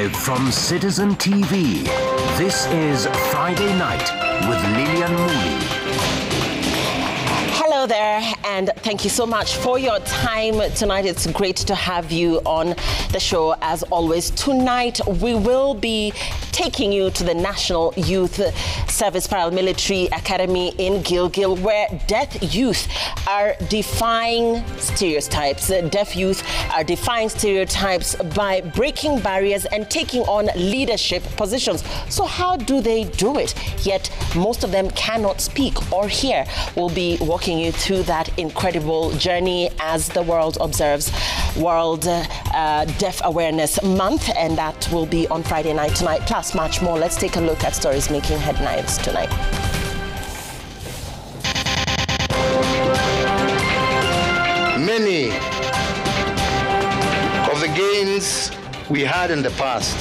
Live from Citizen TV, this is Friday Night with Lillian Mooney. Hello there, and thank you so much for your time tonight. It's great to have you on the show as always. Tonight, we will be taking you to the National Youth Service Paramilitary Academy in Gilgil, where deaf youth are defying stereotypes. Deaf youth are defying stereotypes by breaking barriers and taking on leadership positions. So how do they do it? Yet most of them cannot speak or hear. We'll be walking you through that incredible journey as the world observes World Deaf Awareness Month, and that will be on Friday night tonight, plus much more. Let's take a look at stories making headlines tonight. Many of the gains we had in the past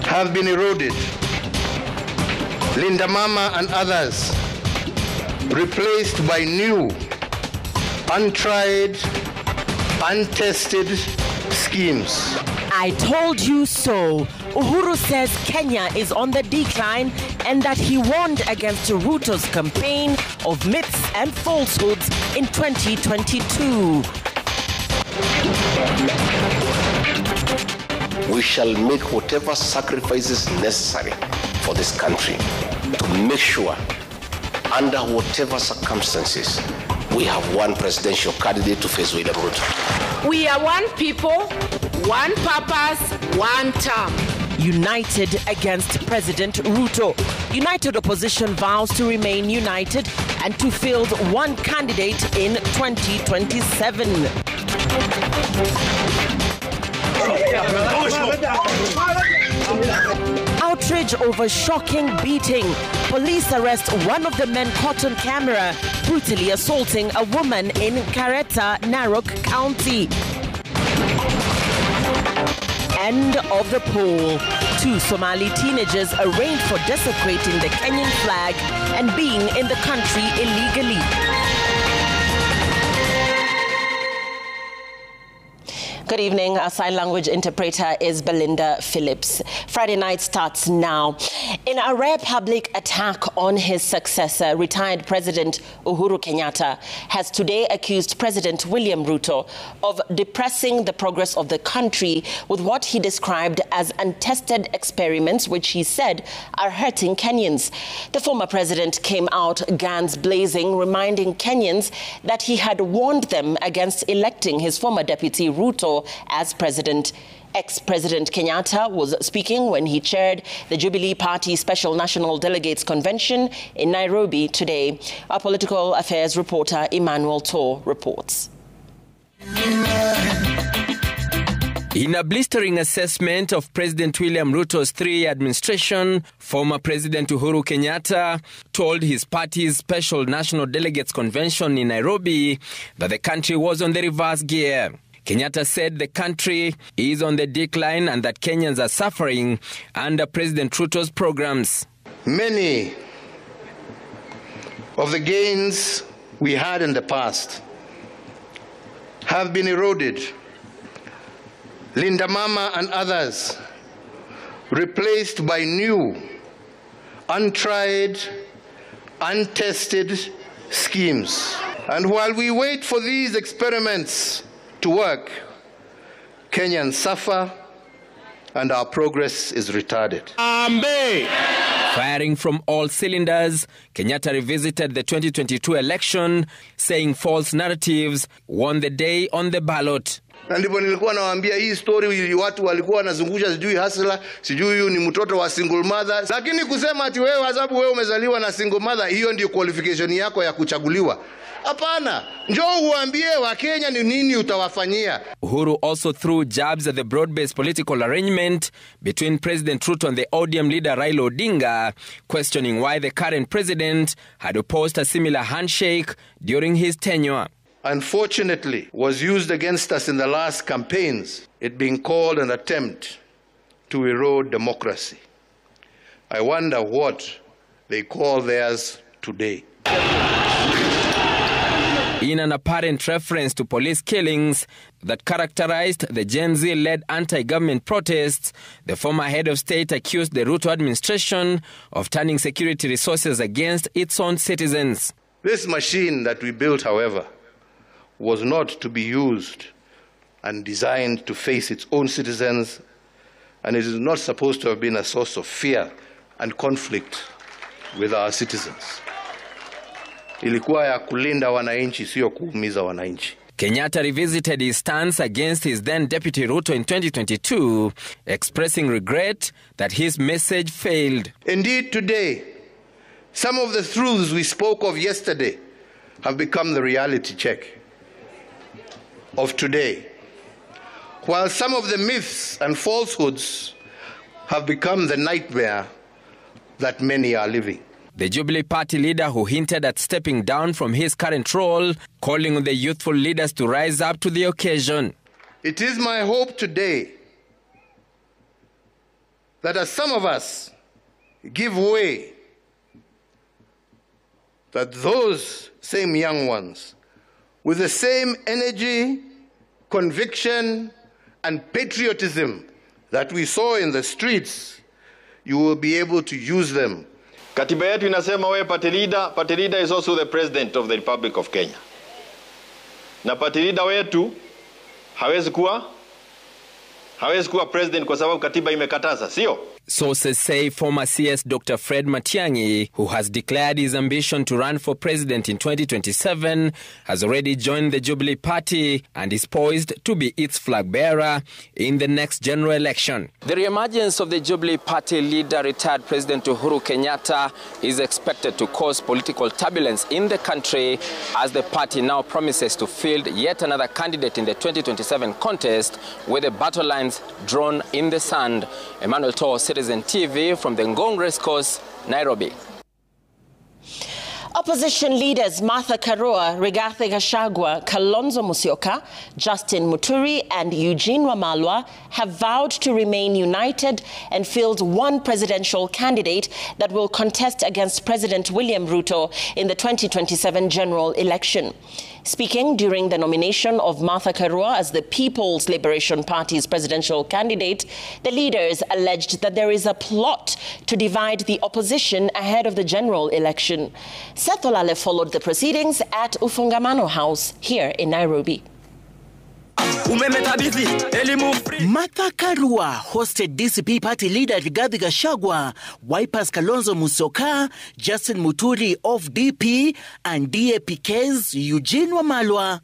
have been eroded. Linda Mama and others replaced by new, untried, untested schemes. I told you so. Uhuru says Kenya is on the decline and that he warned against Ruto's campaign of myths and falsehoods in 2022. We shall make whatever sacrifices necessary for this country to make sure, under whatever circumstances, we have one presidential candidate to face William Ruto. We are one people, one purpose, one term. United against President Ruto. United opposition vows to remain united and to field one candidate in 2027. Outrage over shocking beating. Police arrest one of the men caught on camera brutally assaulting a woman in Kareta, Narok County. End of the poll. 2 Somali teenagers arraigned for desecrating the Kenyan flag and being in the country illegally. Good evening. Our sign language interpreter is Belinda Phillips. Friday night starts now. In a rare public attack on his successor, retired President Uhuru Kenyatta has today accused President William Ruto of depressing the progress of the country with what he described as untested experiments, which he said are hurting Kenyans. The former president came out guns blazing, reminding Kenyans that he had warned them against electing his former deputy Ruto as president. Ex-President Kenyatta was speaking when he chaired the Jubilee Party Special National Delegates Convention in Nairobi today. Our political affairs reporter Emmanuel Tor reports. In a blistering assessment of President William Ruto's 3-year administration, former President Uhuru Kenyatta told his party's Special National Delegates Convention in Nairobi that the country was on the reverse gear. Kenyatta said the country is on the decline and that Kenyans are suffering under President Ruto's programs. Many of the gains we had in the past have been eroded. Linda Mama and others replaced by new, untried, untested schemes. And while we wait for these experiments to work, Kenyans suffer and our progress is retarded. Firing from all cylinders, Kenyatta revisited the 2022 election, saying false narratives won the day on the ballot. Na ndipo nilikuwa nawaambia hii story watu walikuwa wanazungusha sijui hasla, sijui huyu ni mtoto wa single mother. Lakini kusema ati wewe sababu wewe umezaliwa na single mother, hiyo ndio qualification yako ya kuchaguliwa. Hapana, njoo uambie wa Kenya ni nini utawafanyia. Uhuru also threw jabs at the broad-based political arrangement between President Ruto and the ODM leader Raila Odinga, questioning why the current president had opposed a similar handshake during his tenure. Unfortunately, was used against us in the last campaigns, it being called an attempt to erode democracy. I wonder what they call theirs today. in an apparent reference to police killings that characterized the Gen Z-led anti-government protests. The former head of state accused the Ruto administration of turning security resources against its own citizens. This machine that we built, however, was not to be used and designed to face its own citizens, and it is not supposed to have been a source of fear and conflict with our citizens. Ilikuwa ya kulinda wananchi, sio kuumiza wananchi. Kenyatta revisited his stance against his then Deputy Ruto in 2022, expressing regret that his message failed. Indeed, today, some of the truths we spoke of yesterday have become the reality check of today, while some of the myths and falsehoods have become the nightmare that many are living. The Jubilee Party leader, who hinted at stepping down from his current role, calling on the youthful leaders to rise up to the occasion. It is my hope today that as some of us give way, that those same young ones, with the same energy, conviction, and patriotism that we saw in the streets, you will be able to use them. Katiba yetu inasema wewe party leader is also the president of the Republic of Kenya. Na party leader wetu hawezi kuwa president kwa sababu katiba imekataza, sio? Sources say former CS Dr. Fred Matiang'i, who has declared his ambition to run for president in 2027, has already joined the Jubilee Party and is poised to be its flag bearer in the next general election. The reemergence of the Jubilee Party leader, retired President Uhuru Kenyatta, is expected to cause political turbulence in the country as the party now promises to field yet another candidate in the 2027 contest with the battle lines drawn in the sand. Emmanuel Toh, Citizen TV from the Ngong Racecourse, Nairobi. Opposition leaders Martha Karua, Rigathi Gachagua, Kalonzo Musyoka, Justin Muturi and Eugene Wamalwa have vowed to remain united and field one presidential candidate that will contest against President William Ruto in the 2027 general election. Speaking during the nomination of Martha Karua as the People's Liberation Party's presidential candidate, the leaders alleged that there is a plot to divide the opposition ahead of the general election. Seth Olale followed the proceedings at Ufungamano House here in Nairobi. Martha Karua hosted DCP party leader Rigathi Gachagua, Wiper's Kalonzo Musyoka, Justin Muturi of DP, and DAPK's Eugene Wamalwa.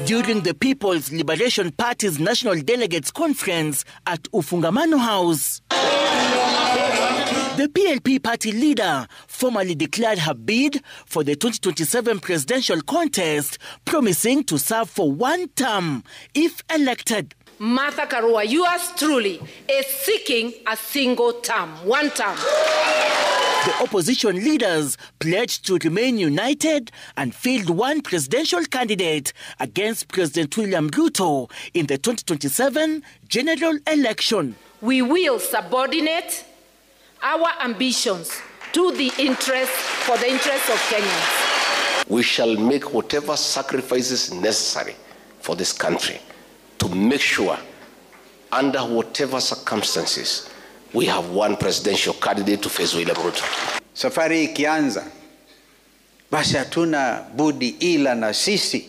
During the People's Liberation Party's National Delegates Conference at Ufungamano House. The PLP party leader formally declared her bid for the 2027 presidential contest, promising to serve for one term if elected. Martha Karua, yours truly, is seeking a single term, one term. The opposition leaders pledged to remain united and field one presidential candidate against President William Ruto in the 2027 general election. We will subordinate our ambitions to the interest of Kenyans. We shall make whatever sacrifices necessary for this country to make sure, under whatever circumstances, we have one presidential candidate to face William Ruto. Safari ikianza, basi hatuna budi ila na sisi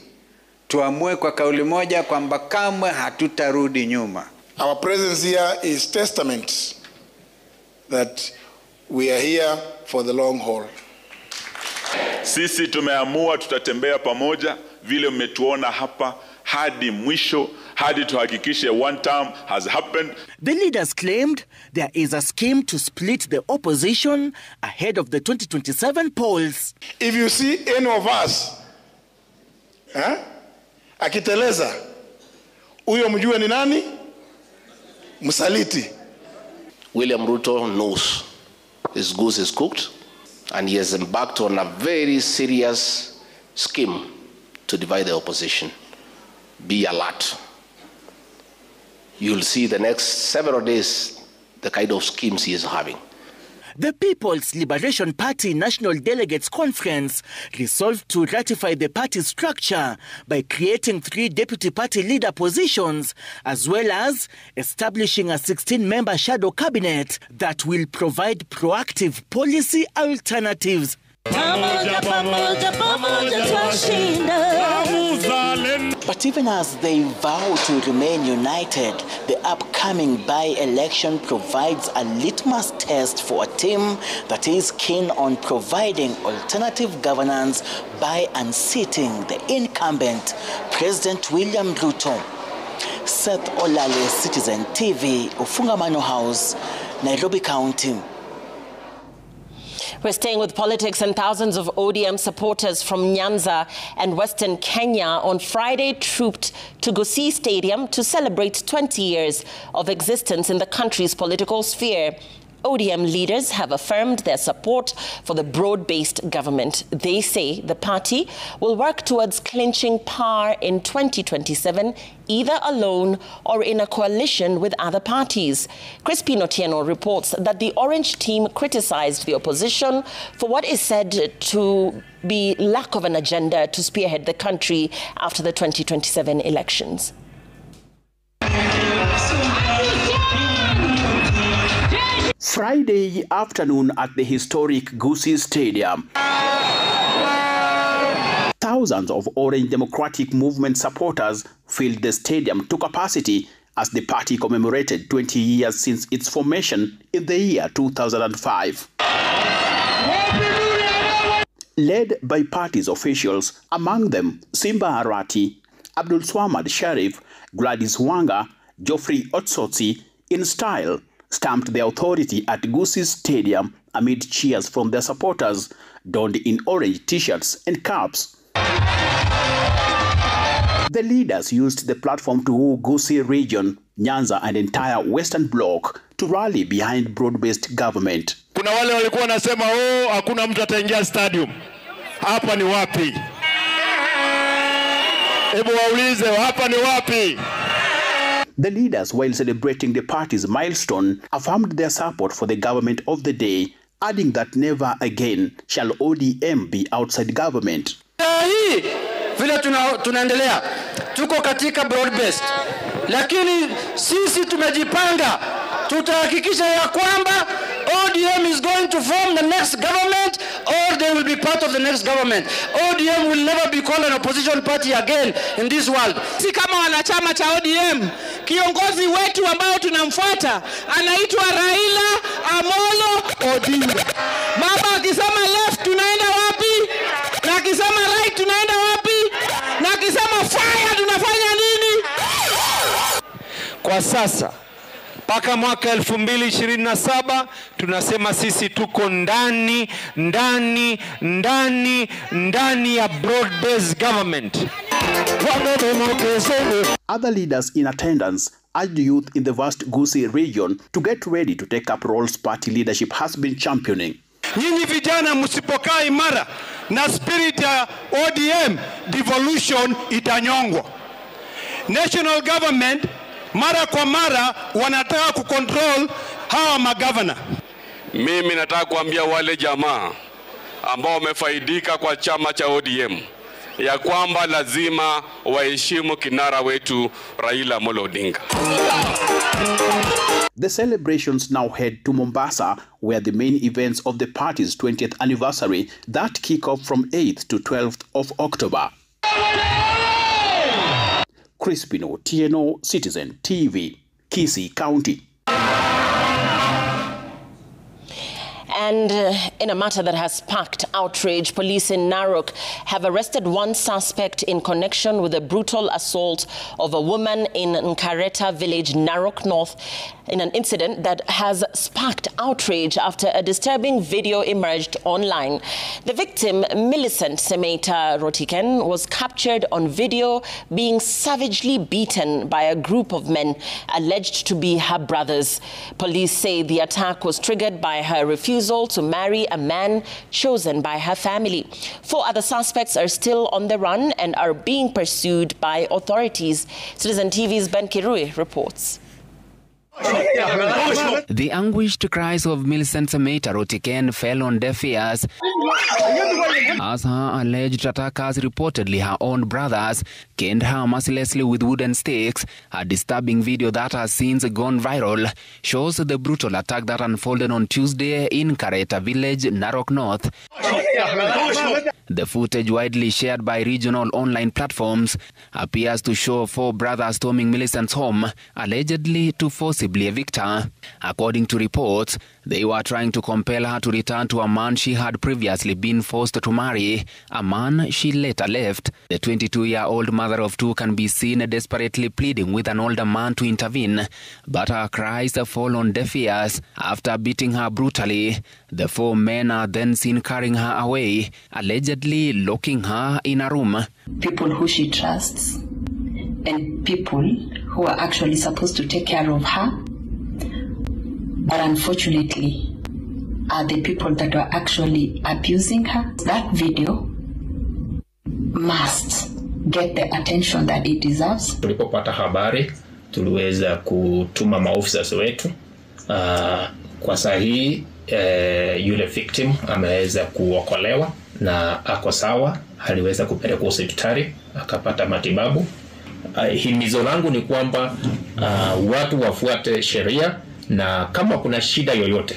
tuamue kwa kauli moja kwamba kamwe hatutarudi nyuma. Our presence here is testament that we are here for the long haul. Sisi tumeamua tutatembea pamoja vile mmetuona hapa hadi mwisho, hadi tuhakikishe one term has happened. The leaders claimed there is a scheme to split the opposition ahead of the 2027 polls. If you see any of us akiteleza, huyo mjue ni nani? Msaliti. William Ruto knows his goose is cooked, and he has embarked on a very serious scheme to divide the opposition. Be alert. You'll see the next several days the kind of schemes he is having. The People's Liberation Party National Delegates Conference resolved to ratify the party structure by creating 3 deputy party leader positions, as well as establishing a 16-member shadow cabinet that will provide proactive policy alternatives. But even as they vow to remain united, the upcoming by-election provides a litmus test for a team that is keen on providing alternative governance by unseating the incumbent President William Ruto. Seth Olale, Citizen TV, Ufungamano House, Nairobi County. We're staying with politics, and thousands of ODM supporters from Nyanza and Western Kenya on Friday trooped to Gusii Stadium to celebrate 20 years of existence in the country's political sphere. ODM leaders have affirmed their support for the broad-based government. They say the party will work towards clinching power in 2027, either alone or in a coalition with other parties. Crispin Otieno reports that the Orange team criticized the opposition for what is said to be lack of an agenda to spearhead the country after the 2027 elections. Friday afternoon at the historic Gusii Stadium, thousands of Orange Democratic Movement supporters filled the stadium to capacity as the party commemorated 20 years since its formation in the year 2005. Led by party's officials, among them Simba Arati, Abdul Swamad Sharif, Gladys Wanga, Geoffrey Otsotsi, in style, stamped the authority at Gusii Stadium amid cheers from their supporters, donned in orange t-shirts and caps. The leaders used the platform to woo Gusii region, Nyanza and entire Western Bloc to rally behind broad-based government. Kuna wale walikuwa nasema hakuna mtu ataingia stadium. Hapa ni wapi? Hebu waulize hapa ni wapi? The leaders, while celebrating the party's milestone, affirmed their support for the government of the day, adding that never again shall ODM be outside government. Hii vile tunaendelea tuko katika broad based, lakini sisi tumejipanga, tutahakikisha ya kwamba ODM is going to form the next government, or they will be part of the next government. ODM will never be called an opposition party again in this world. Si kama wanachama cha ODM, kiongozi wetu ambao tunamfuata anaitwa Raila Amolo Odinga. Baba akisema left tunaenda wapi? Na akisema right tunaenda wapi? Na akisema fire tunafanya nini? Kwa sasa mpaka mwaka 2027 tunasema sisi tuko ndani ya broad-based government. Other leaders in attendance urged youth in the vast Gusii region to get ready to take up roles party leadership has been championing. Nyinyi vijana msipokaa imara na spirit ya ODM, devolution itanyongwa. National government mara kwa mara wanataka kucontrol hawa magavana. Mimi nataka kuambia wale jamaa ambao wamefaidika kwa chama cha ODM ya kwamba lazima waheshimu kinara wetu Raila Amolo Odinga. The celebrations now head to Mombasa, where the main events of the party's 20th anniversary that kick off from 8th to 12th of October. Crispin Otieno, Citizen TV, Kisii County. And in a matter that has sparked outrage, police in Narok have arrested one suspect in connection with a brutal assault of a woman in Nkareta village, Narok North, in an incident that has sparked outrage after a disturbing video emerged online. The victim, Millicent Semeta Rotiken, was captured on video being savagely beaten by a group of men alleged to be her brothers. Police say the attack was triggered by her refusal to marry a man chosen by her family. 4 other suspects are still on the run and are being pursued by authorities. Citizen TV's Ben Kirui reports. The anguished cries of Millicent Semeta Rotiken fell on deaf ears as her alleged attackers, reportedly her own brothers, caned her mercilessly with wooden sticks. A disturbing video that has since gone viral shows the brutal attack that unfolded on Tuesday in Kareta Village, Narok North. The footage, widely shared by regional online platforms, appears to show 4 brothers storming Millicent's home, allegedly to forcibly evict her. According to reports, they were trying to compel her to return to a man she had previously been forced to marry, a man she later left. The 22-year-old mother of 2 can be seen desperately pleading with an older man to intervene, but her cries fall on deaf ears. After beating her brutally, the 4 men are then seen carrying her away, allegedly locking her in a room. People who she trusts and people who are actually supposed to take care of her, but unfortunately are the people that are actually abusing her. That video must get the attention that it deserves. Tulipopata habari, tuliweza kutuma maofisa wetu. Kwa sahihi yule victim ameweza kuokolewa na ako sawa, aliweza kupelekwa hospitali akapata matibabu. Himizo langu ni kwamba watu wafuate sheria, na kama kuna shida yoyote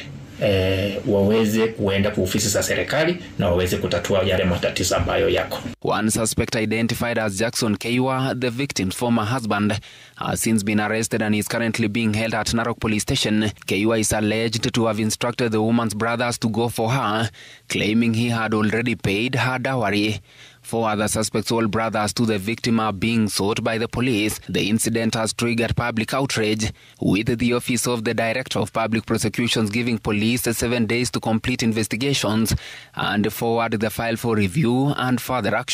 waweze kuenda kwa ofisi za serikali na waweze kutatua yale matatizo ambayo yako. One suspect identified as Jackson Keiwa, the victim's former husband, has since been arrested and is currently being held at Narok Police Station. Keiwa is alleged to have instructed the woman's brothers to go for her, claiming he had already paid her dowry. 4 other suspects, all brothers to the victim, are being sought by the police. The incident has triggered public outrage, with the Office of the Director of Public Prosecutions giving police 7 days to complete investigations and forward the file for review and further action.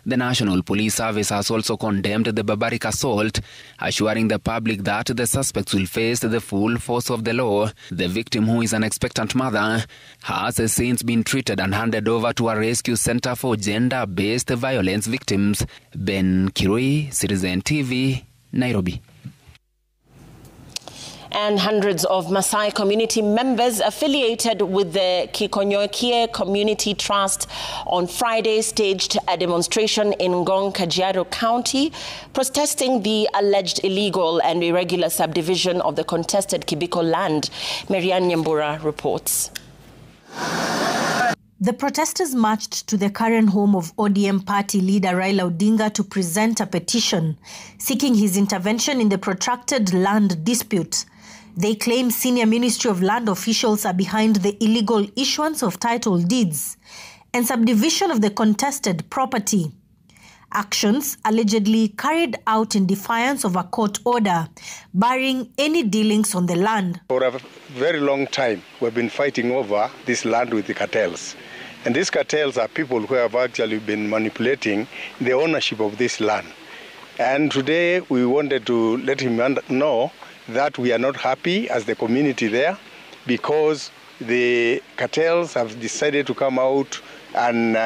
The National Police Service has also condemned the barbaric assault, assuring the public that the suspects will face the full force of the law. The victim, who is an expectant mother, has since been treated and handed over to a rescue center for gender-based violence victims. Ben Kirui, Citizen TV, Nairobi. And hundreds of Maasai community members affiliated with the Kikonyokie Community Trust on Friday staged a demonstration in Ngong, Kajiado County, protesting the alleged illegal and irregular subdivision of the contested Kibiko land. Marianne Nyambura reports. The protesters marched to the current home of ODM party leader Raila Odinga to present a petition seeking his intervention in the protracted land dispute. They claim senior Ministry of Land officials are behind the illegal issuance of title deeds and subdivision of the contested property. Actions allegedly carried out in defiance of a court order barring any dealings on the land. For a very long time, we've been fighting over this land with the cartels. And these cartels are people who have actually been manipulating the ownership of this land. And today we wanted to let him know that we are not happy as the community there because the cartels have decided to come out and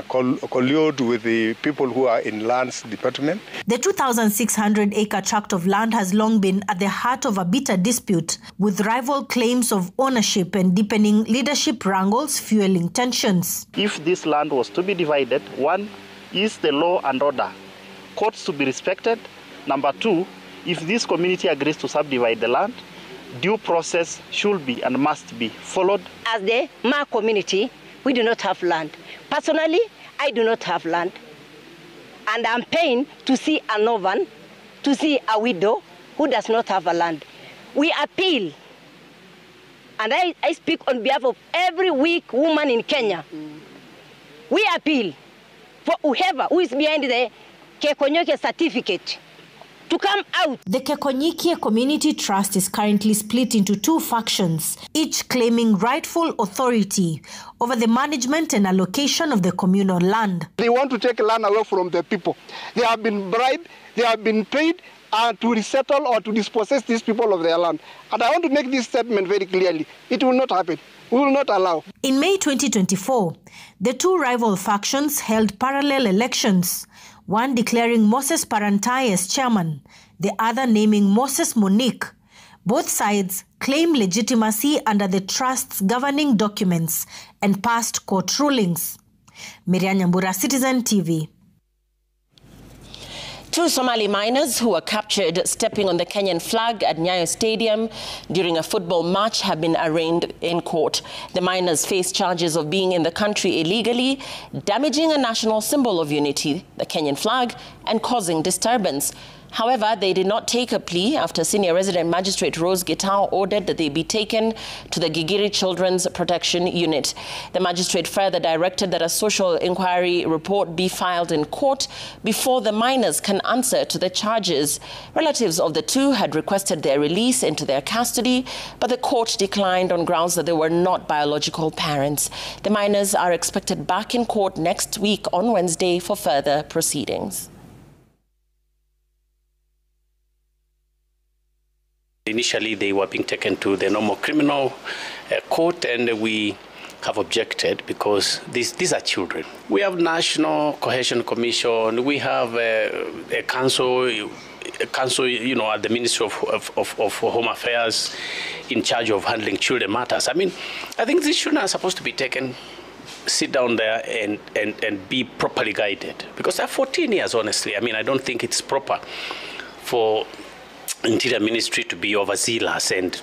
collude with the people who are in lands department. The 2,600-acre tract of land has long been at the heart of a bitter dispute, with rival claims of ownership and deepening leadership wrangles fueling tensions. If this land was to be divided, 1 is the law and order, courts to be respected. Number 2, if this community agrees to subdivide the land, due process should be and must be followed. As the Ma community, we do not have land. Personally, I do not have land. And I'm paying to see an orphan, to see a widow who does not have a land. We appeal, and I speak on behalf of every weak woman in Kenya. We appeal for whoever who is behind the Kekonyokie certificate to come out. The Kekonyokie Community Trust is currently split into 2 factions, each claiming rightful authority over the management and allocation of the communal land. They want to take land away from the people. They have been bribed, they have been paid to resettle or to dispossess these people of their land. And I want to make this statement very clearly. It will not happen. We will not allow. In May 2024, the 2 rival factions held parallel elections, one declaring Moses Parantai as chairman, the other naming Moses Monique. Both sides claim legitimacy under the trust's governing documents and past court rulings. Miriam Nyambura, Citizen TV. 2 Somali minors who were captured stepping on the Kenyan flag at Nyayo Stadium during a football match have been arraigned in court. The minors face charges of being in the country illegally, damaging a national symbol of unity, the Kenyan flag, and causing disturbance. However, they did not take a plea after Senior Resident Magistrate Rose Gitao ordered that they be taken to the Gigiri Children's Protection Unit. The magistrate further directed that a social inquiry report be filed in court before the minors can answer to the charges. Relatives of the two had requested their release into their custody, but the court declined on grounds that they were not biological parents. The minors are expected back in court next week on Wednesday for further proceedings. Initially, they were being taken to the normal criminal court, and we have objected because these are children. We have National Cohesion Commission, we have a council, at the Ministry of Home Affairs in charge of handling children matters. I mean, I think these children are supposed to be taken, sit down there and be properly guided, because they're 14 years, honestly. I mean, I don't think it's proper for Interior Ministry to be overzealous and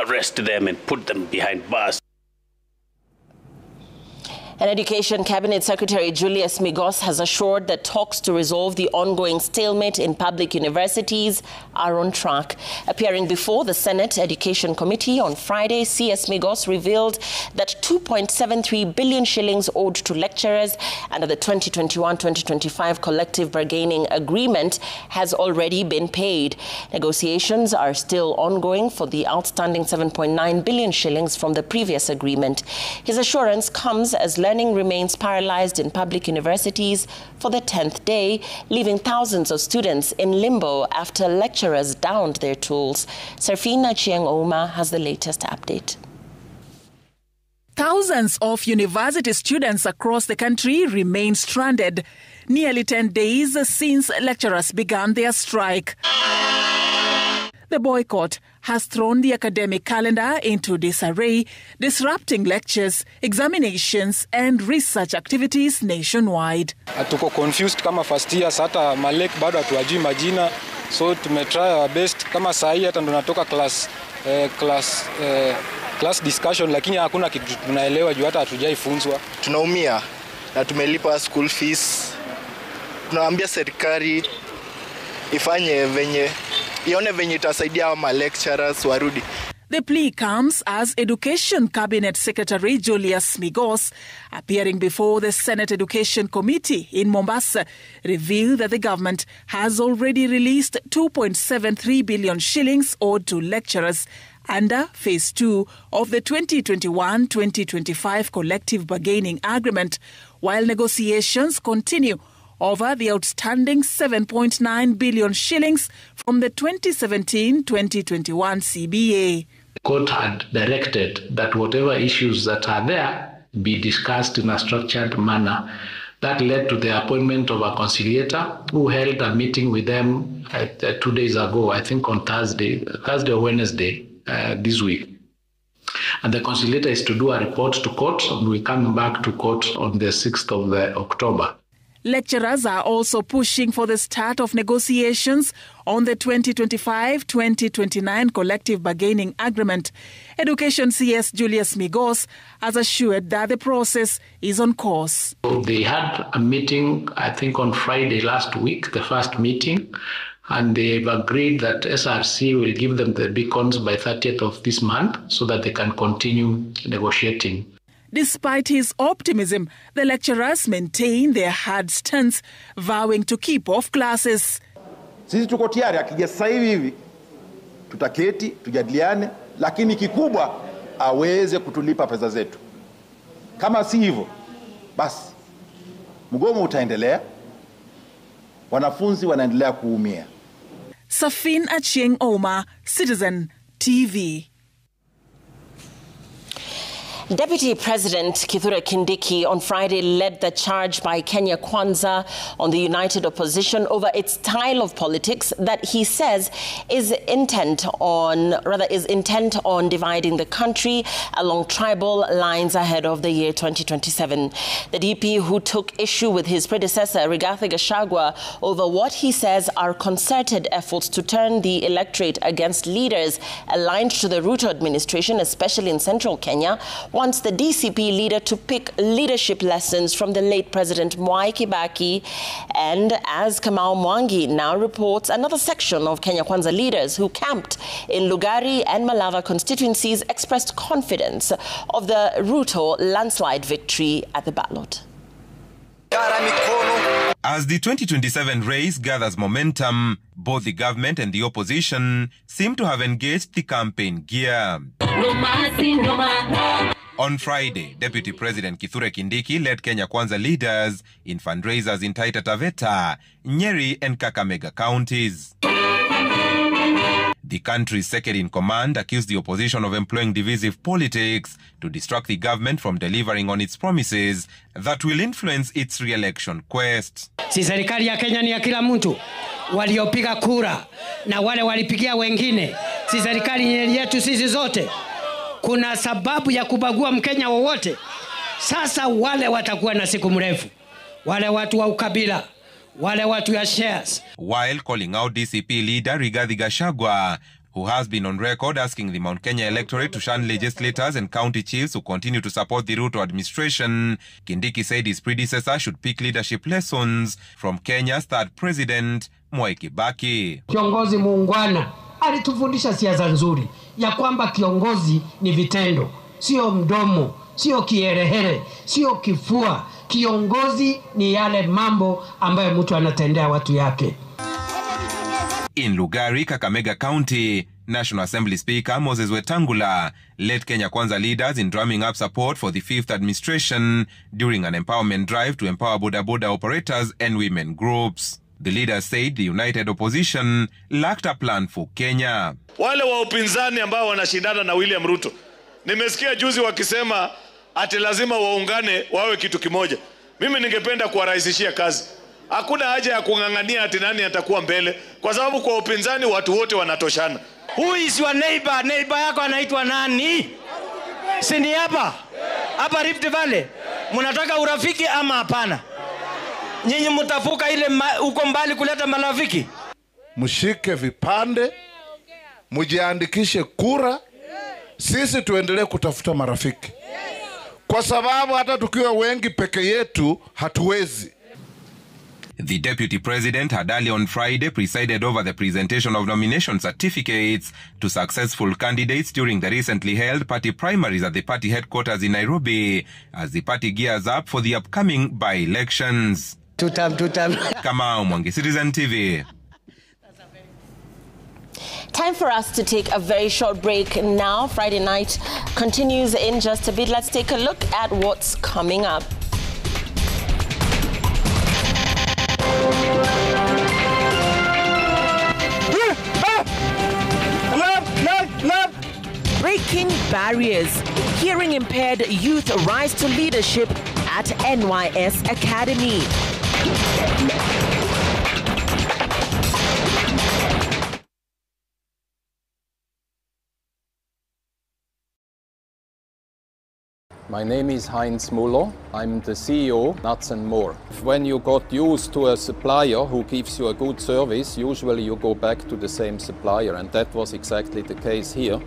arrest them and put them behind bars. And Education Cabinet Secretary Julius Migos has assured that talks to resolve the ongoing stalemate in public universities are on track. Appearing before the Senate Education Committee on Friday, CS Migos revealed that 2.73 billion shillings owed to lecturers under the 2021-2025 collective bargaining agreement has already been paid. Negotiations are still ongoing for the outstanding 7.9 billion shillings from the previous agreement. His assurance comes as learning remains paralyzed in public universities for the 10th day, leaving thousands of students in limbo after lecturers downed their tools. Sarfina Chiang-Ouma has the latest update. Thousands of university students across the country remain stranded, nearly 10 days since lecturers began their strike. The boycott has thrown the academic calendar into disarray, disrupting lectures, examinations and research activities nationwide. Tuko confused kama first years, hata Malek bado hatuajui majina, so tumetry our best. Kama saa hii hata ndo natoka class discussion, lakini hakuna kitu tunaelewa juu hata hatujaifunzwa. Tunaumia na tumelipa school fees. Tunaambia serikali ifanye ione venye itasaidia ma lecturers warudi. The plea comes as Education Cabinet Secretary Julius Migos, appearing before the Senate Education Committee in Mombasa, revealed that the government has already released 2.73 billion shillings owed to lecturers under Phase 2 of the 2021-2025 collective bargaining agreement, while negotiations continue over the outstanding 7.9 billion shillings from the 2017-2021 CBA. The court had directed that whatever issues that are there be discussed in a structured manner. That led to the appointment of a conciliator who held a meeting with them 2 days ago, I think on Thursday or Wednesday this week. And the conciliator is to do a report to court, and we're coming back to court on the 6th of October. Lecturers are also pushing for the start of negotiations on the 2025-2029 collective bargaining agreement. Education CS Julius Migos has assured that the process is on course. They had a meeting, I think on Friday last week, the first meeting, and they've agreed that SRC will give them the beacons by 30th of this month so that they can continue negotiating. Despite his optimism, the lecturers maintain their hard stance, vowing to keep off classes. Sisi tuko tayari, akija sasa hivi tutaketi, tujadiliane, lakini kikubwa aweze kutulipa pesa zetu. Kama si hivyo, basi mgomo utaendelea, wanafunzi wanaendelea kuumia. Safin Achieng Oma, Citizen TV. Deputy President Kithure Kindiki on Friday led the charge by Kenya Kwanza on the united opposition over its style of politics that he says is intent on dividing the country along tribal lines ahead of the year 2027. The DP, who took issue with his predecessor Rigathi Gachagua over what he says are concerted efforts to turn the electorate against leaders aligned to the Ruto administration, especially in central Kenya, wants the DCP leader to pick leadership lessons from the late President Mwai Kibaki. And as Kamau Mwangi now reports, another section of Kenya Kwanza leaders who camped in Lugari and Malava constituencies expressed confidence of the Ruto landslide victory at the ballot. As the 2027 race gathers momentum, both the government and the opposition seem to have engaged the campaign gear. On Friday, Deputy President Kithure Kindiki led Kenya Kwanza leaders in fundraisers in Taita Taveta, Nyeri and Kakamega counties. The country's second-in-command accused the opposition of employing divisive politics to distract the government from delivering on its promises that will influence its re-election quest. Si serikali ya Kenya ni ya kila mtu, waliopiga kura na wale walipigia wengine. Si serikali yetu sisi zote. Kuna sababu ya kubagua Mkenya wowote. Sasa wale watakuwa na siku mrefu. Wale watu wa ukabila, wale watu ya shares. While calling out DCP leader Rigathi Gachagua, who has been on record asking the Mount Kenya electorate to shun legislators and county chiefs who continue to support the Ruto administration, Kindiki said his predecessor should pick leadership lessons from Kenya's third president, Mwai Kibaki. Kiongozi muungwana alitufundisha siasa nzuri ya kwamba kiongozi ni vitendo, sio mdomo, sio kiherehere, sio kifua. Kiongozi ni yale mambo ambayo mtu anatendea watu yake. In Lugari, Kakamega County, National Assembly Speaker Moses Wetangula led Kenya Kwanza leaders in drumming up support for the fifth administration during an empowerment drive to empower boda-boda operators and women groups. The leaders said the united opposition lacked a plan for Kenya. Wale wa upinzani ambao wanashindana na William Ruto, nimesikia juzi wakisema ati lazima waungane wawe kitu kimoja. Mimi ningependa kuwarahisishia kazi. Hakuna haja ya kungangania ati nani atakuwa mbele, kwa sababu kwa upinzani watu wote wanatoshana. Who is your neighbor? Neighbor yako anaitwa nani? Si ni hapa? Hapa Rift Valley. Mnataka urafiki ama hapana? Nyinyi mtafuka ile uko mbali kuleta marafiki? Mshike vipande, mujiandikishe kura, sisi tuendelee kutafuta marafiki. Kwa sababu hata tukiwa wengi peke yetu hatuwezi. The Deputy President had early on Friday presided over the presentation of nomination certificates to successful candidates during the recently held party primaries at the party headquarters in Nairobi as the party gears up for the upcoming by-elections. Kamau Mwangi, Citizen TV. Time for us to take a very short break now. Friday night continues in just a bit. Let's take a look at what's coming up. Breaking barriers. Hearing impaired youth rise to leadership at NYS Academy. My name is Heinz Muller. I'm the CEO, Nuts & More. When you got used to a supplier who gives you a good service, usually you go back to the same supplier, and that was exactly the case here.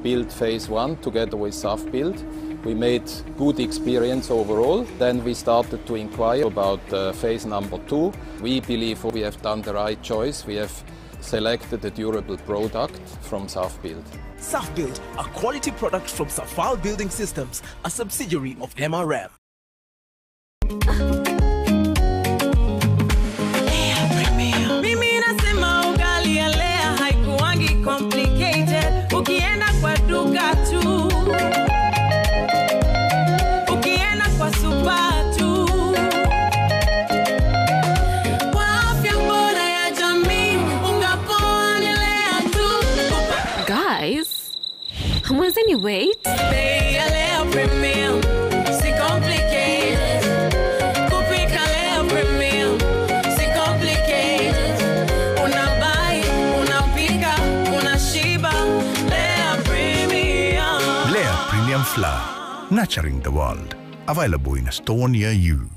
Build phase 1 together with SAFBuild. We made good experience overall. Then we started to inquire about phase number 2. We believe we have done the right choice. We have selected a durable product from SAFBuild. SAFBuild, a quality product from Safal Building Systems, a subsidiary of MRM. Mimi nasema ugali ya lea haikuwangi complicated. Ukienda kwa duka tu, ukienda kwa supa tu, kwa afya bora ya jamii ungapoa ni lea tu. Guys, was any wait? Bei ya lea nurturing the world. Available in a store near you.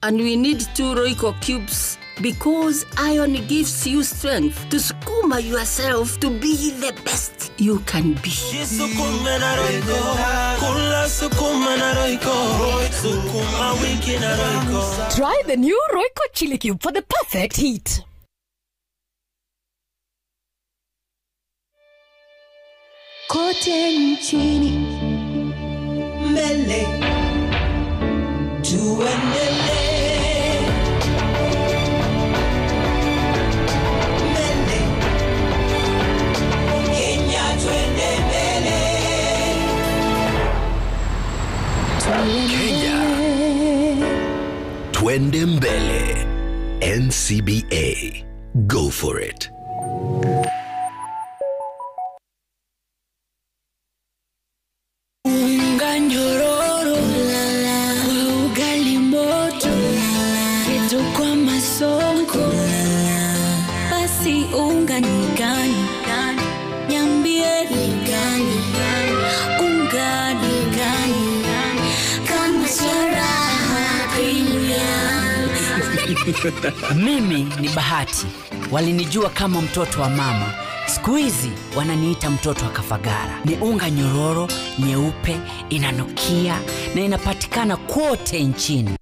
And we need 2 Royco cubes because iron gives you strength to sukuma yourself to be the best you can be. Try the new Royco chili cube for the perfect heat. Kote nchini mbele tuendelee. Kenya Twende Mbele. NCBA. Go for it. Unga nyororo kwa ugali moto kitu kwa masonko basi unga ni gani niambie ni gani unga ni gani kama Saraha Premium. Mimi ni Bahati. Walinijua kama mtoto wa mama. Siku hizi wananiita mtoto wa Kafagara. Ni unga nyororo, nyeupe, inanukia na inapatikana kote nchini.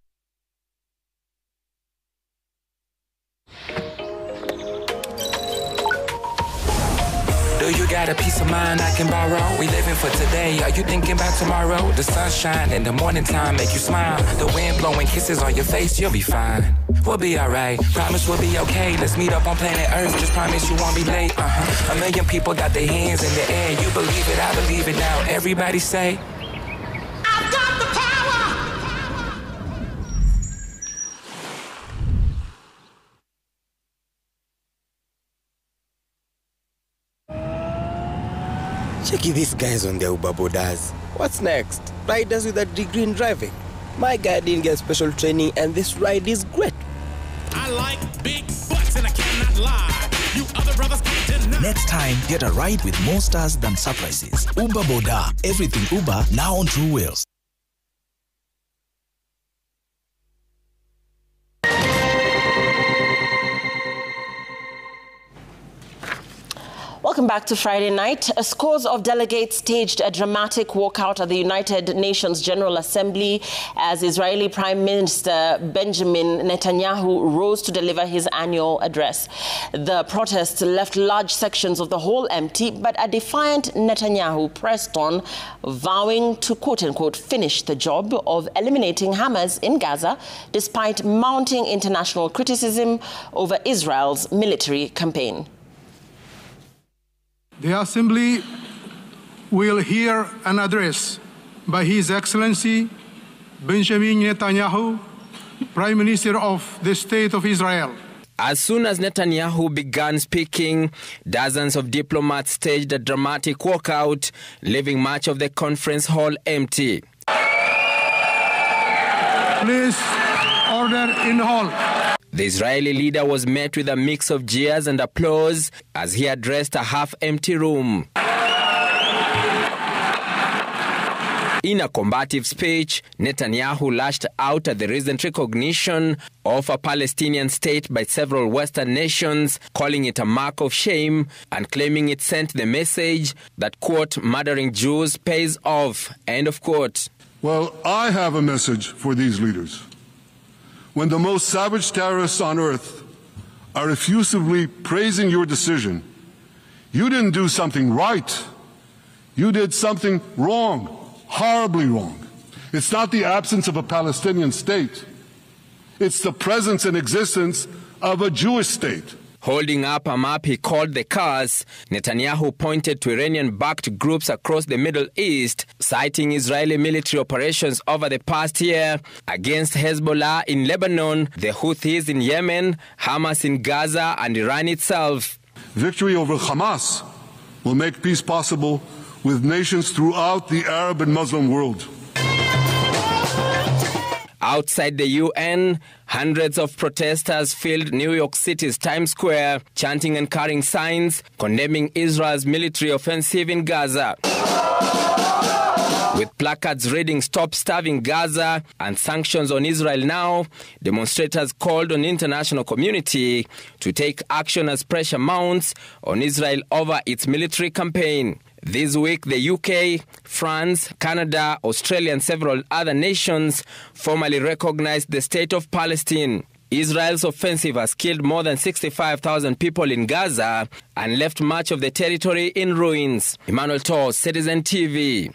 Do you got a peace of mind I can borrow? We living for today. Are you thinking about tomorrow? The sunshine in the morning time make you smile. The wind blowing kisses on your face, you'll be fine. We'll be alright. Promise we'll be okay. Let's meet up on planet Earth. Just promise you won't be late. A million people got their hands in the air. You believe it, I believe it now. Everybody say, I've got the power. Checky these guys on their Uber bodas. What's next? Riders with a degree in driving. My guy didn't get special training and this ride is great. I like big butts and I cannot lie. You other brothers can't deny. Next time, get a ride with more stars than surprises. Uber Boda. Everything Uber, now on True Wheels. Welcome back to Friday Night. Scores of delegates staged a dramatic walkout at the United Nations General Assembly as Israeli Prime Minister Benjamin Netanyahu rose to deliver his annual address. The protests left large sections of the hall empty, but a defiant Netanyahu pressed on, vowing to quote-unquote finish the job of eliminating Hamas in Gaza, despite mounting international criticism over Israel's military campaign. The Assembly will hear an address by His Excellency Benjamin Netanyahu, Prime Minister of the State of Israel. As soon as Netanyahu began speaking, dozens of diplomats staged a dramatic walkout, leaving much of the conference hall empty. Please, order in the hall. The Israeli leader was met with a mix of jeers and applause as he addressed a half-empty room. In a combative speech, Netanyahu lashed out at the recent recognition of a Palestinian state by several Western nations, calling it a mark of shame and claiming it sent the message that, quote, murdering Jews pays off, end of quote. Well, I have a message for these leaders. When the most savage terrorists on earth are effusively praising your decision, you didn't do something right. You did something wrong, horribly wrong. It's not the absence of a Palestinian state. It's the presence and existence of a Jewish state. Holding up a map he called the Curse, Netanyahu pointed to Iranian-backed groups across the Middle East, citing Israeli military operations over the past year against Hezbollah in Lebanon, the Houthis in Yemen, Hamas in Gaza, and Iran itself. Victory over Hamas will make peace possible with nations throughout the Arab and Muslim world. Outside the UN, hundreds of protesters filled New York City's Times Square, chanting and carrying signs condemning Israel's military offensive in Gaza. With placards reading "Stop Starving Gaza" and "Sanctions on Israel Now," demonstrators called on the international community to take action as pressure mounts on Israel over its military campaign. This week, the UK, France, Canada, Australia and several other nations formally recognized the state of Palestine. Israel's offensive has killed more than 65,000 people in Gaza and left much of the territory in ruins. Emmanuel Toss, Citizen TV.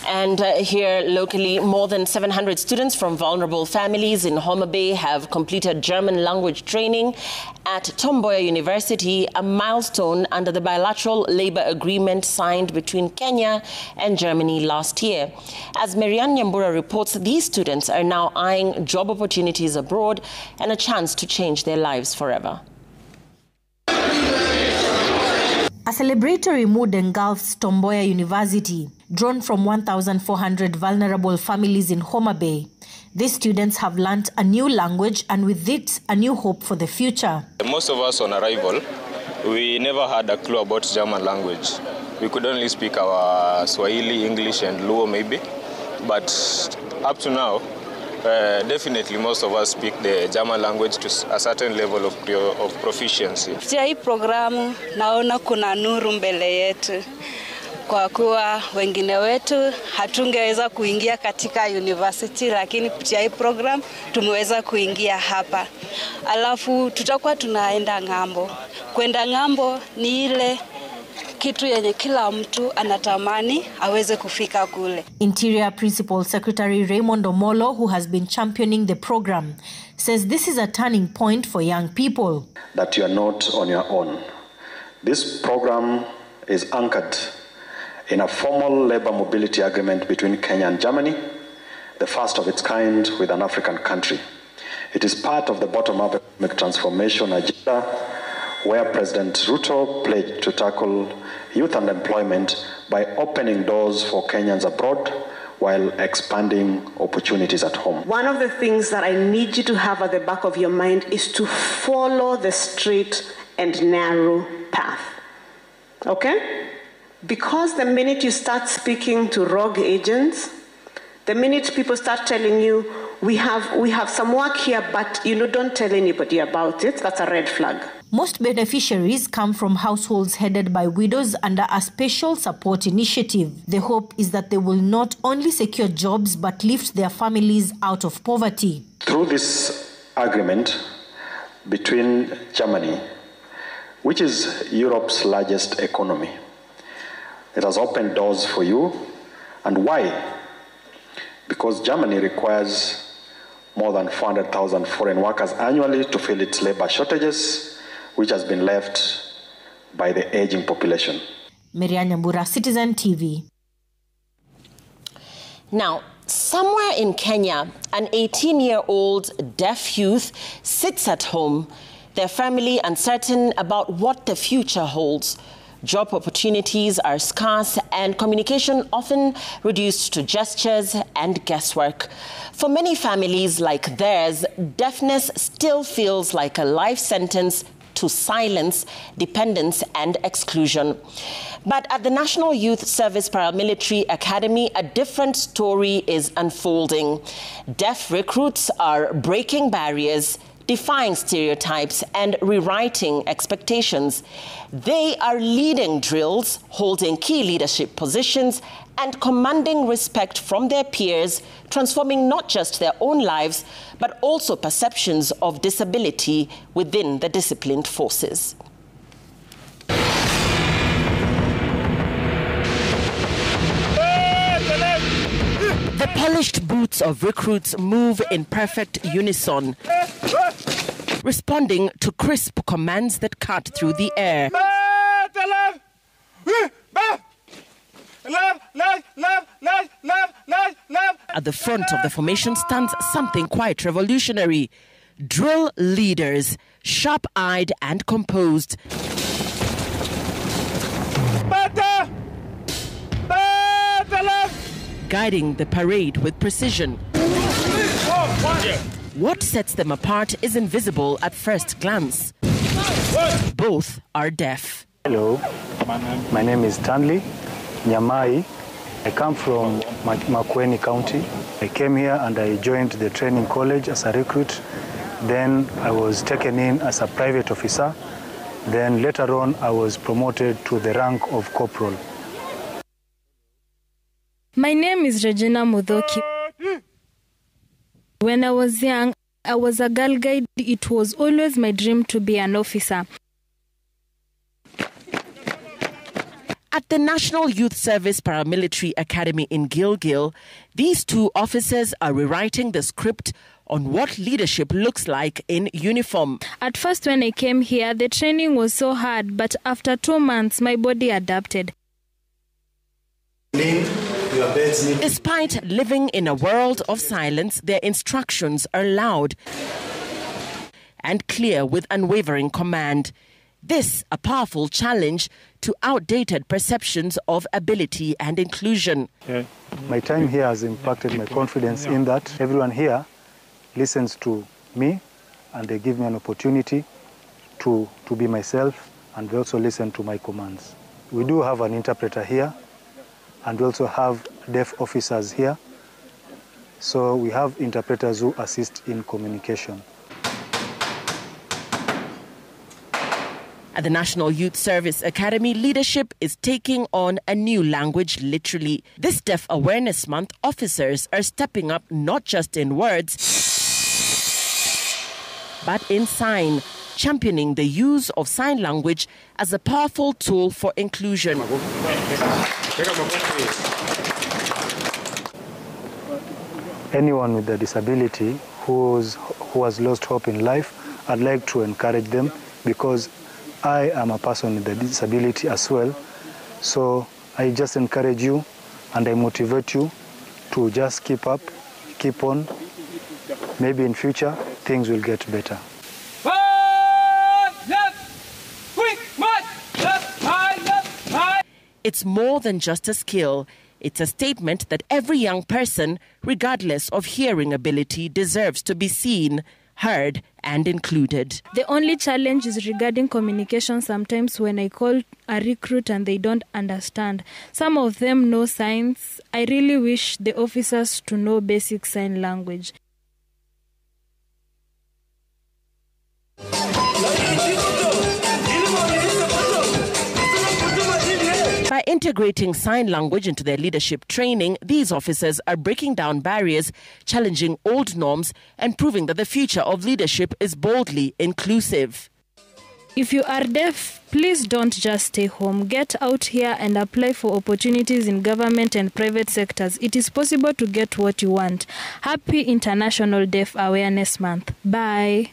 And here locally, more than 700 students from vulnerable families in Homa Bay have completed German language training at Tom Mboya University, a milestone under the bilateral labor agreement signed between Kenya and Germany last year. As Marianne Nyambura reports, these students are now eyeing job opportunities abroad and a chance to change their lives forever. A celebratory mood engulfs Tom Mboya University, drawn from 1,400 vulnerable families in Homa Bay. These students have learnt a new language and with it, a new hope for the future. Most of us on arrival, we never had a clue about German language. We could only speak our Swahili, English and Luo maybe. But up to now, definitely most of us speak the German language to a certain level of proficiency. Kupitia hii programu naona kuna nuru mbele yetu. Kwa kuwa wengine wetu hatungeweza kuingia katika university, lakini kupitia hii program tumeweza kuingia hapa. Alafu tutakuwa tunaenda ng'ambo. Kwenda ng'ambo ni ile kitu yenye kila mtu anatamani aweze kufika kule. Interior Principal Secretary Raymond Omolo, who has been championing the program, says this is a turning point for young people. That you are not on your own. This program is anchored in a formal labor mobility agreement between Kenya and Germany, the first of its kind with an African country. It is part of the bottom-up economic transformation agenda where President Ruto pledged to tackle youth unemployment by opening doors for Kenyans abroad while expanding opportunities at home. One of the things that I need you to have at the back of your mind is to follow the straight and narrow path. Okay? Because the minute you start speaking to rogue agents, the minute people start telling you, we have some work here, but don't tell anybody about it, that's a red flag. Most beneficiaries come from households headed by widows under a special support initiative. The hope is that they will not only secure jobs, but lift their families out of poverty. Through this agreement between Germany, which is Europe's largest economy, it has opened doors for you. And why? Because Germany requires more than 400,000 foreign workers annually to fill its labor shortages, which has been left by the aging population. Marianne Nyambura, Citizen TV. Now, somewhere in Kenya, an 18-year-old deaf youth sits at home, their family uncertain about what the future holds. Job opportunities are scarce and communication often reduced to gestures and guesswork. For many families like theirs, deafness still feels like a life sentence to silence, dependence and exclusion. But at the National Youth Service Paramilitary Academy, a different story is unfolding. Deaf recruits are breaking barriers, defying stereotypes and rewriting expectations. They are leading drills, holding key leadership positions, and commanding respect from their peers, transforming not just their own lives, but also perceptions of disability within the disciplined forces. The polished boots of recruits move in perfect unison, responding to crisp commands that cut through the air. At the front of the formation stands something quite revolutionary. Drill leaders, sharp-eyed and composed. guiding the parade with precision. What sets them apart is invisible at first glance. Both are deaf. Hello, my name is Stanley Nyamai. I come from Makueni County. I came here and I joined the training college as a recruit. Then I was taken in as a private officer. Then later on I was promoted to the rank of corporal. My name is Regina Mudhoki. When I was young, I was a girl guide. It was always my dream to be an officer. At the National Youth Service Paramilitary Academy in Gilgil, these two officers are rewriting the script on what leadership looks like in uniform. At first when I came here, the training was so hard, but after 2 months, my body adapted. Despite living in a world of silence, their instructions are loud and clear with unwavering command. This a powerful challenge to outdated perceptions of ability and inclusion. My time here has impacted my confidence in that everyone here listens to me and they give me an opportunity to be myself, and they also listen to my commands. We do have an interpreter here, and we also have deaf officers here. So we have interpreters who assist in communication. At the National Youth Service Academy, leadership is taking on a new language literally. This Deaf Awareness Month, officers are stepping up not just in words, but in sign, championing the use of sign language as a powerful tool for inclusion. Anyone with a disability who has lost hope in life, I'd like to encourage them, because I am a person with a disability as well. So I just encourage you and I motivate you to just keep up, keep on. Maybe in future, things will get better. It's more than just a skill. It's a statement that every young person, regardless of hearing ability, deserves to be seen, heard, and included. The only challenge is regarding communication. Sometimes when I call a recruit and they don't understand. Some of them know signs. I really wish the officers to know basic sign language. By integrating sign language into their leadership training, these officers are breaking down barriers, challenging old norms, and proving that the future of leadership is boldly inclusive. If you are deaf, please don't just stay home. Get out here and apply for opportunities in government and private sectors. It is possible to get what you want. Happy International Deaf Awareness Month. Bye.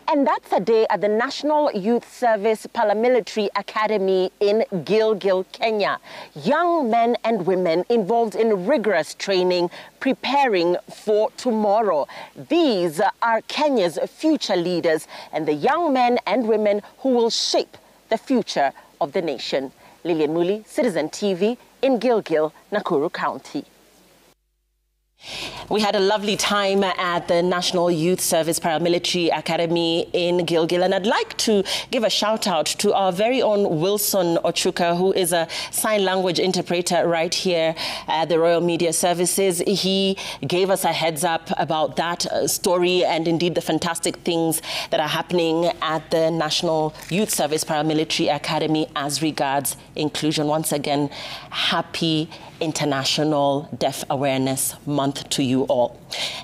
And that's a day at the National Youth Service Paramilitary Academy in Gilgil, Kenya. Young men and women involved in rigorous training, preparing for tomorrow. These are Kenya's future leaders and the young men and women who will shape the future of the nation. Lillian Muli, Citizen TV in Gilgil, Nakuru County. We had a lovely time at the National Youth Service Paramilitary Academy in Gilgil, and I'd like to give a shout out to our very own Wilson Ochuka, who is a sign language interpreter right here at the Royal Media Services. He gave us a heads up about that story and indeed the fantastic things that are happening at the National Youth Service Paramilitary Academy as regards inclusion. Once again, happy International Deaf Awareness Month to you all.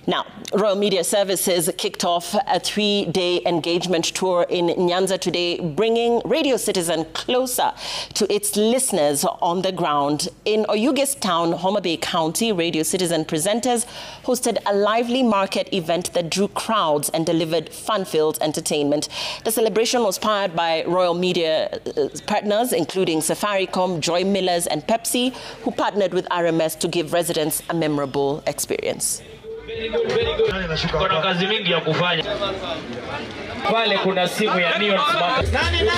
Now, Royal Media Services kicked off a 3-day engagement tour in Nyanza today, bringing Radio Citizen closer to its listeners on the ground. In Oyugis Town, Homa Bay County, Radio Citizen presenters hosted a lively market event that drew crowds and delivered fun-filled entertainment. The celebration was powered by Royal Media partners, including Safaricom, Joy Millers, and Pepsi, who partnered with RMS to give residents a memorable experience. Pale kuna simu ya Neon Smart. Nani?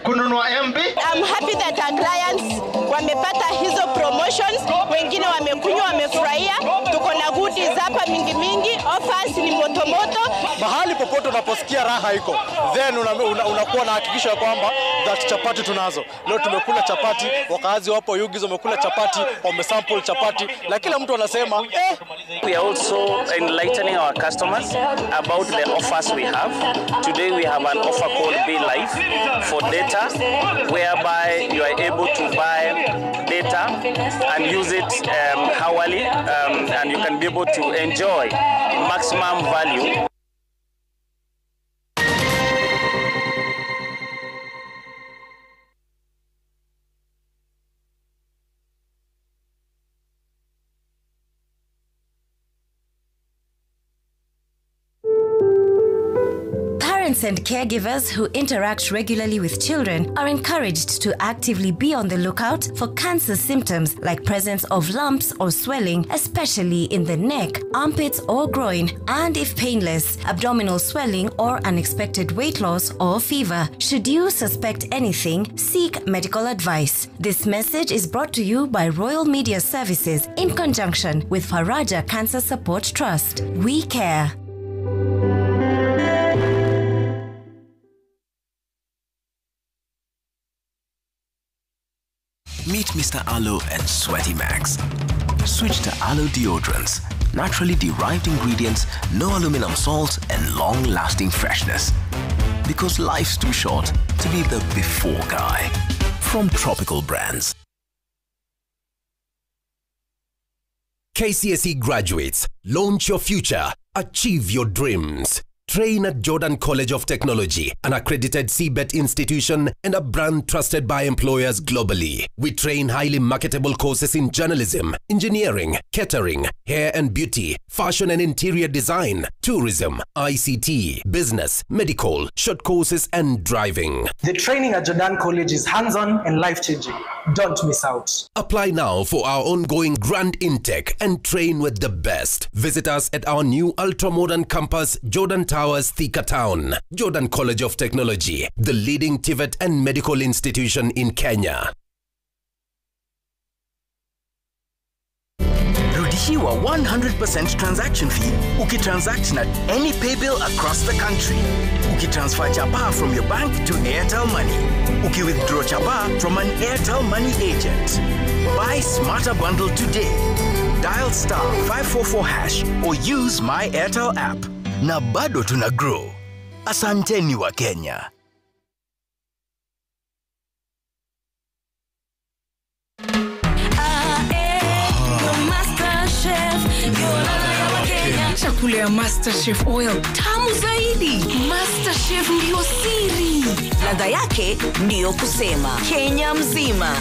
Kununua MB. I'm happy that our clients wamepata hizo promotions, wengine wamekunywa wamefurahia. Tuko na goodies hapa mingi, offers ni moto. Mahali popote unaposikia raha iko, then unakuwa na hakikisho kwamba that chapati tunazo. Leo tumekula chapati, wakazi wapo Yugizo wamekula chapati, wamesample chapati, na kila mtu anasema We are also enlightening our customers about the offers we have. Today we have an offer called Be Life for data, whereby you are able to buy data and use it hourly, and you can be able to enjoy maximum value. Parents and caregivers who interact regularly with children are encouraged to actively be on the lookout for cancer symptoms like presence of lumps or swelling, especially in the neck, armpits or groin, and if painless, abdominal swelling or unexpected weight loss or fever. Should you suspect anything, seek medical advice. This message is brought to you by Royal Media Services in conjunction with Faraja Cancer Support Trust. We care. Meet Mr. Aloe and Sweaty Max. Switch to Aloe deodorants. Naturally derived ingredients, no aluminum salts, and long-lasting freshness. Because life's too short to be the before guy. From Tropical Brands. KCSE graduates, launch your future, achieve your dreams. Train at Jordan College of Technology, an accredited CBET institution and a brand trusted by employers globally. We train highly marketable courses in journalism, engineering, catering, hair and beauty, fashion and interior design, tourism, ICT, business, medical, short courses and driving. The training at Jordan College is hands-on and life-changing. Don't miss out. Apply now for our ongoing grand intake and train with the best. Visit us at our new ultra-modern campus, Jordan Towers, Thika Town. Jordan College of Technology, the leading TVET and medical institution in Kenya. Rudishiwa 100% transaction fee ukitransact na any pay bill across the country. Ukitransfer chapa from your bank to Airtel Money. Ukiwithdraw chapa from an Airtel Money agent. Buy Smarter Bundle today. Dial *544# or use My Airtel app. Na bado tuna grow. Asanteni wa Kenya. Chakula ya MasterChef Oil tamu zaidi. MasterChef ndio siri. Ladha yake ndio kusema Kenya mzima.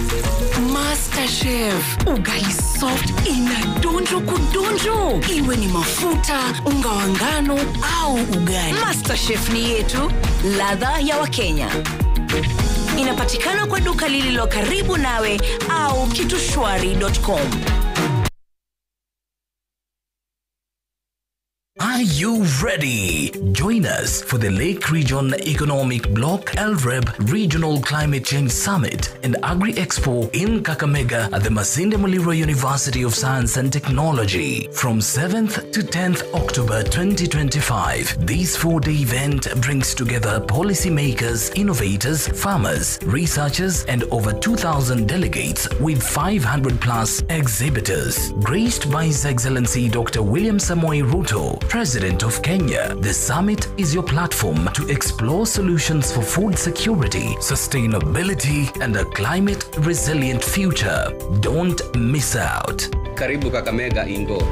MasterChef, ugali soft inadonjo kudonjo. Iwe ni mafuta, unga wa ngano au ugali. MasterChef ni yetu, ladha ya Wakenya. Inapatikana kwa duka lililo karibu nawe au kitushwari.com. Are you ready? Join us for the Lake Region Economic Bloc LREB Regional Climate Change Summit and Agri-Expo in Kakamega at the Masinde Muliro University of Science and Technology from 7th to 10th October 2025. This 4-day event brings together policymakers, innovators, farmers, researchers, and over 2,000 delegates with 500 plus exhibitors. Graced by His Excellency Dr. William Samoei Ruto, President of Kenya, the summit is your platform to explore solutions for food security, sustainability, and a climate-resilient future. Don't miss out. Karibu Kakamega Indoor.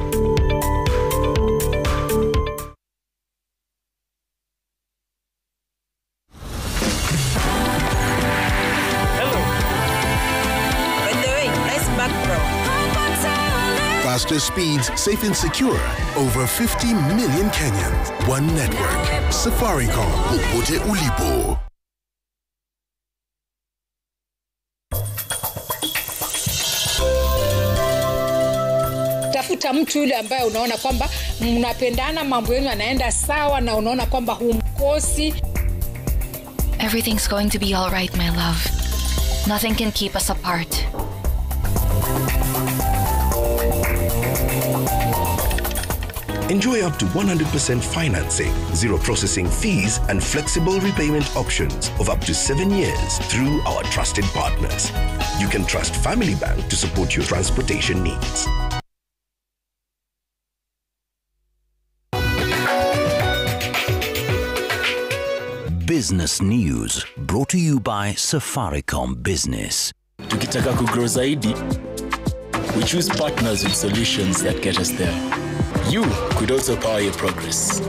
Faster speeds, safe and secure. Over 50 million Kenyans. One network. Safaricom. Popote ulipo. tafuta mtu yule ambaye unaona kwamba mnapendana, mambo yenu yanaenda sawa na unaona kwamba humkosi. Everything's going to be all right, my love. Nothing can keep us apart. Enjoy up to 100% financing, zero processing fees, and flexible repayment options of up to 7 years through our trusted partners. You can trust Family Bank to support your transportation needs. Business News brought to you by Safaricom Business. Tukitaka kugrow zaidi, we choose partners with solutions that get us there. You could also power your progress.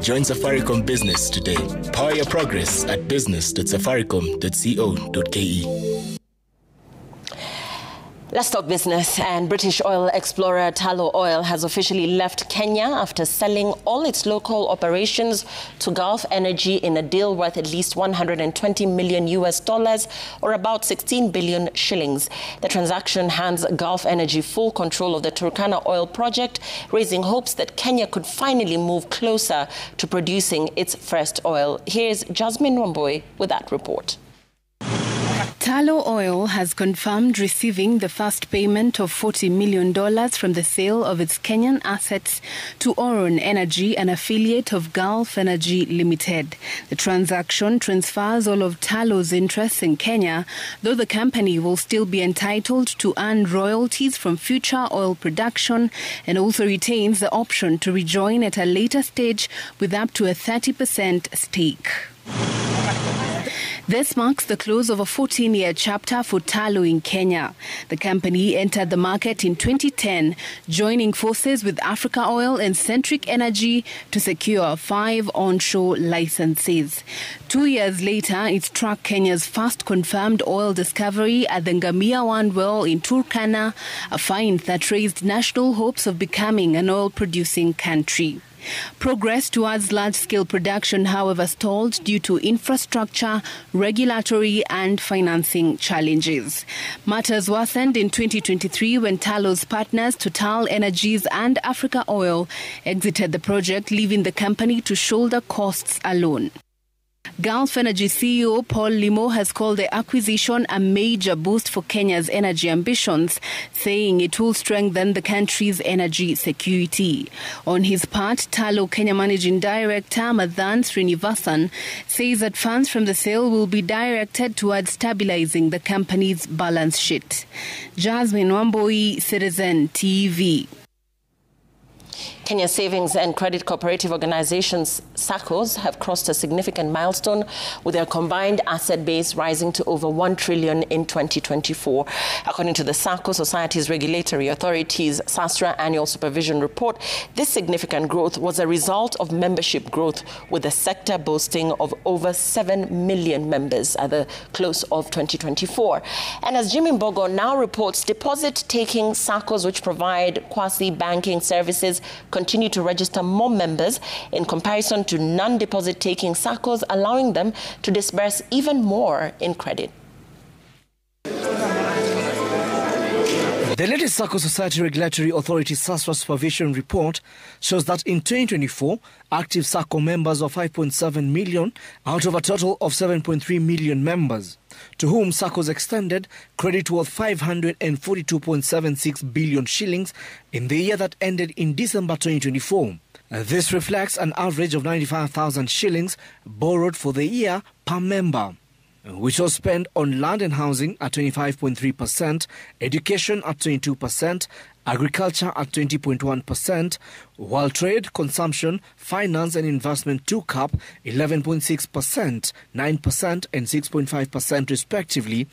Join Safaricom Business today. Power your progress at business.safaricom.co.ke. Let's talk business. And British oil explorer Tullow Oil has officially left Kenya after selling all its local operations to Gulf Energy in a deal worth at least $120 million or about 16 billion shillings. The transaction hands Gulf Energy full control of the Turkana oil project, raising hopes that Kenya could finally move closer to producing its first oil. Here's Jasmine Wamboi with that report. Tullow Oil has confirmed receiving the first payment of $40 million from the sale of its Kenyan assets to Orion Energy, an affiliate of Gulf Energy Limited. The transaction transfers all of Tullow's interests in Kenya, though the company will still be entitled to earn royalties from future oil production and also retains the option to rejoin at a later stage with up to a 30% stake. This marks the close of a 14-year chapter for Tullow in Kenya. The company entered the market in 2010, joining forces with Africa Oil and Centric Energy to secure 5 onshore licenses. 2 years later, it struck Kenya's first confirmed oil discovery at the Ngamia 1 well in Turkana, a find that raised national hopes of becoming an oil-producing country. Progress towards large-scale production, however, stalled due to infrastructure, regulatory and financing challenges. Matters worsened in 2023 when Tullow's partners Total Energies and Africa Oil exited the project, leaving the company to shoulder costs alone. Gulf Energy CEO Paul Limo has called the acquisition a major boost for Kenya's energy ambitions, saying it will strengthen the country's energy security. On his part, Tullow Kenya Managing Director Madan Srinivasan says that funds from the sale will be directed towards stabilizing the company's balance sheet. Jasmine Wamboi, Citizen TV. Kenya Savings and Credit Cooperative Organizations, SACCOs, have crossed a significant milestone with their combined asset base rising to over 1 trillion in 2024. According to the SACCO Society's Regulatory Authority's SASRA Annual Supervision Report, this significant growth was a result of membership growth, with the sector boasting of over 7 million members at the close of 2024. And as Jimmy Mbogo now reports, deposit-taking SACCOs, which provide quasi-banking services, continue to register more members in comparison to non-deposit-taking SACCOs, allowing them to disburse even more in credit. The latest SACCO Society Regulatory Authority SASRA Supervision Report shows that in 2024, active SACCO members were 5.7 million out of a total of 7.3 million members, to whom SACCOs extended credit worth 542.76 billion shillings in the year that ended in December 2024. This reflects an average of 95,000 shillings borrowed for the year per member, which was spent on land and housing at 25.3%, education at 22%, agriculture at 20.1%, while trade, consumption, finance and investment took up 11.6%, 9% and 6.5% respectively,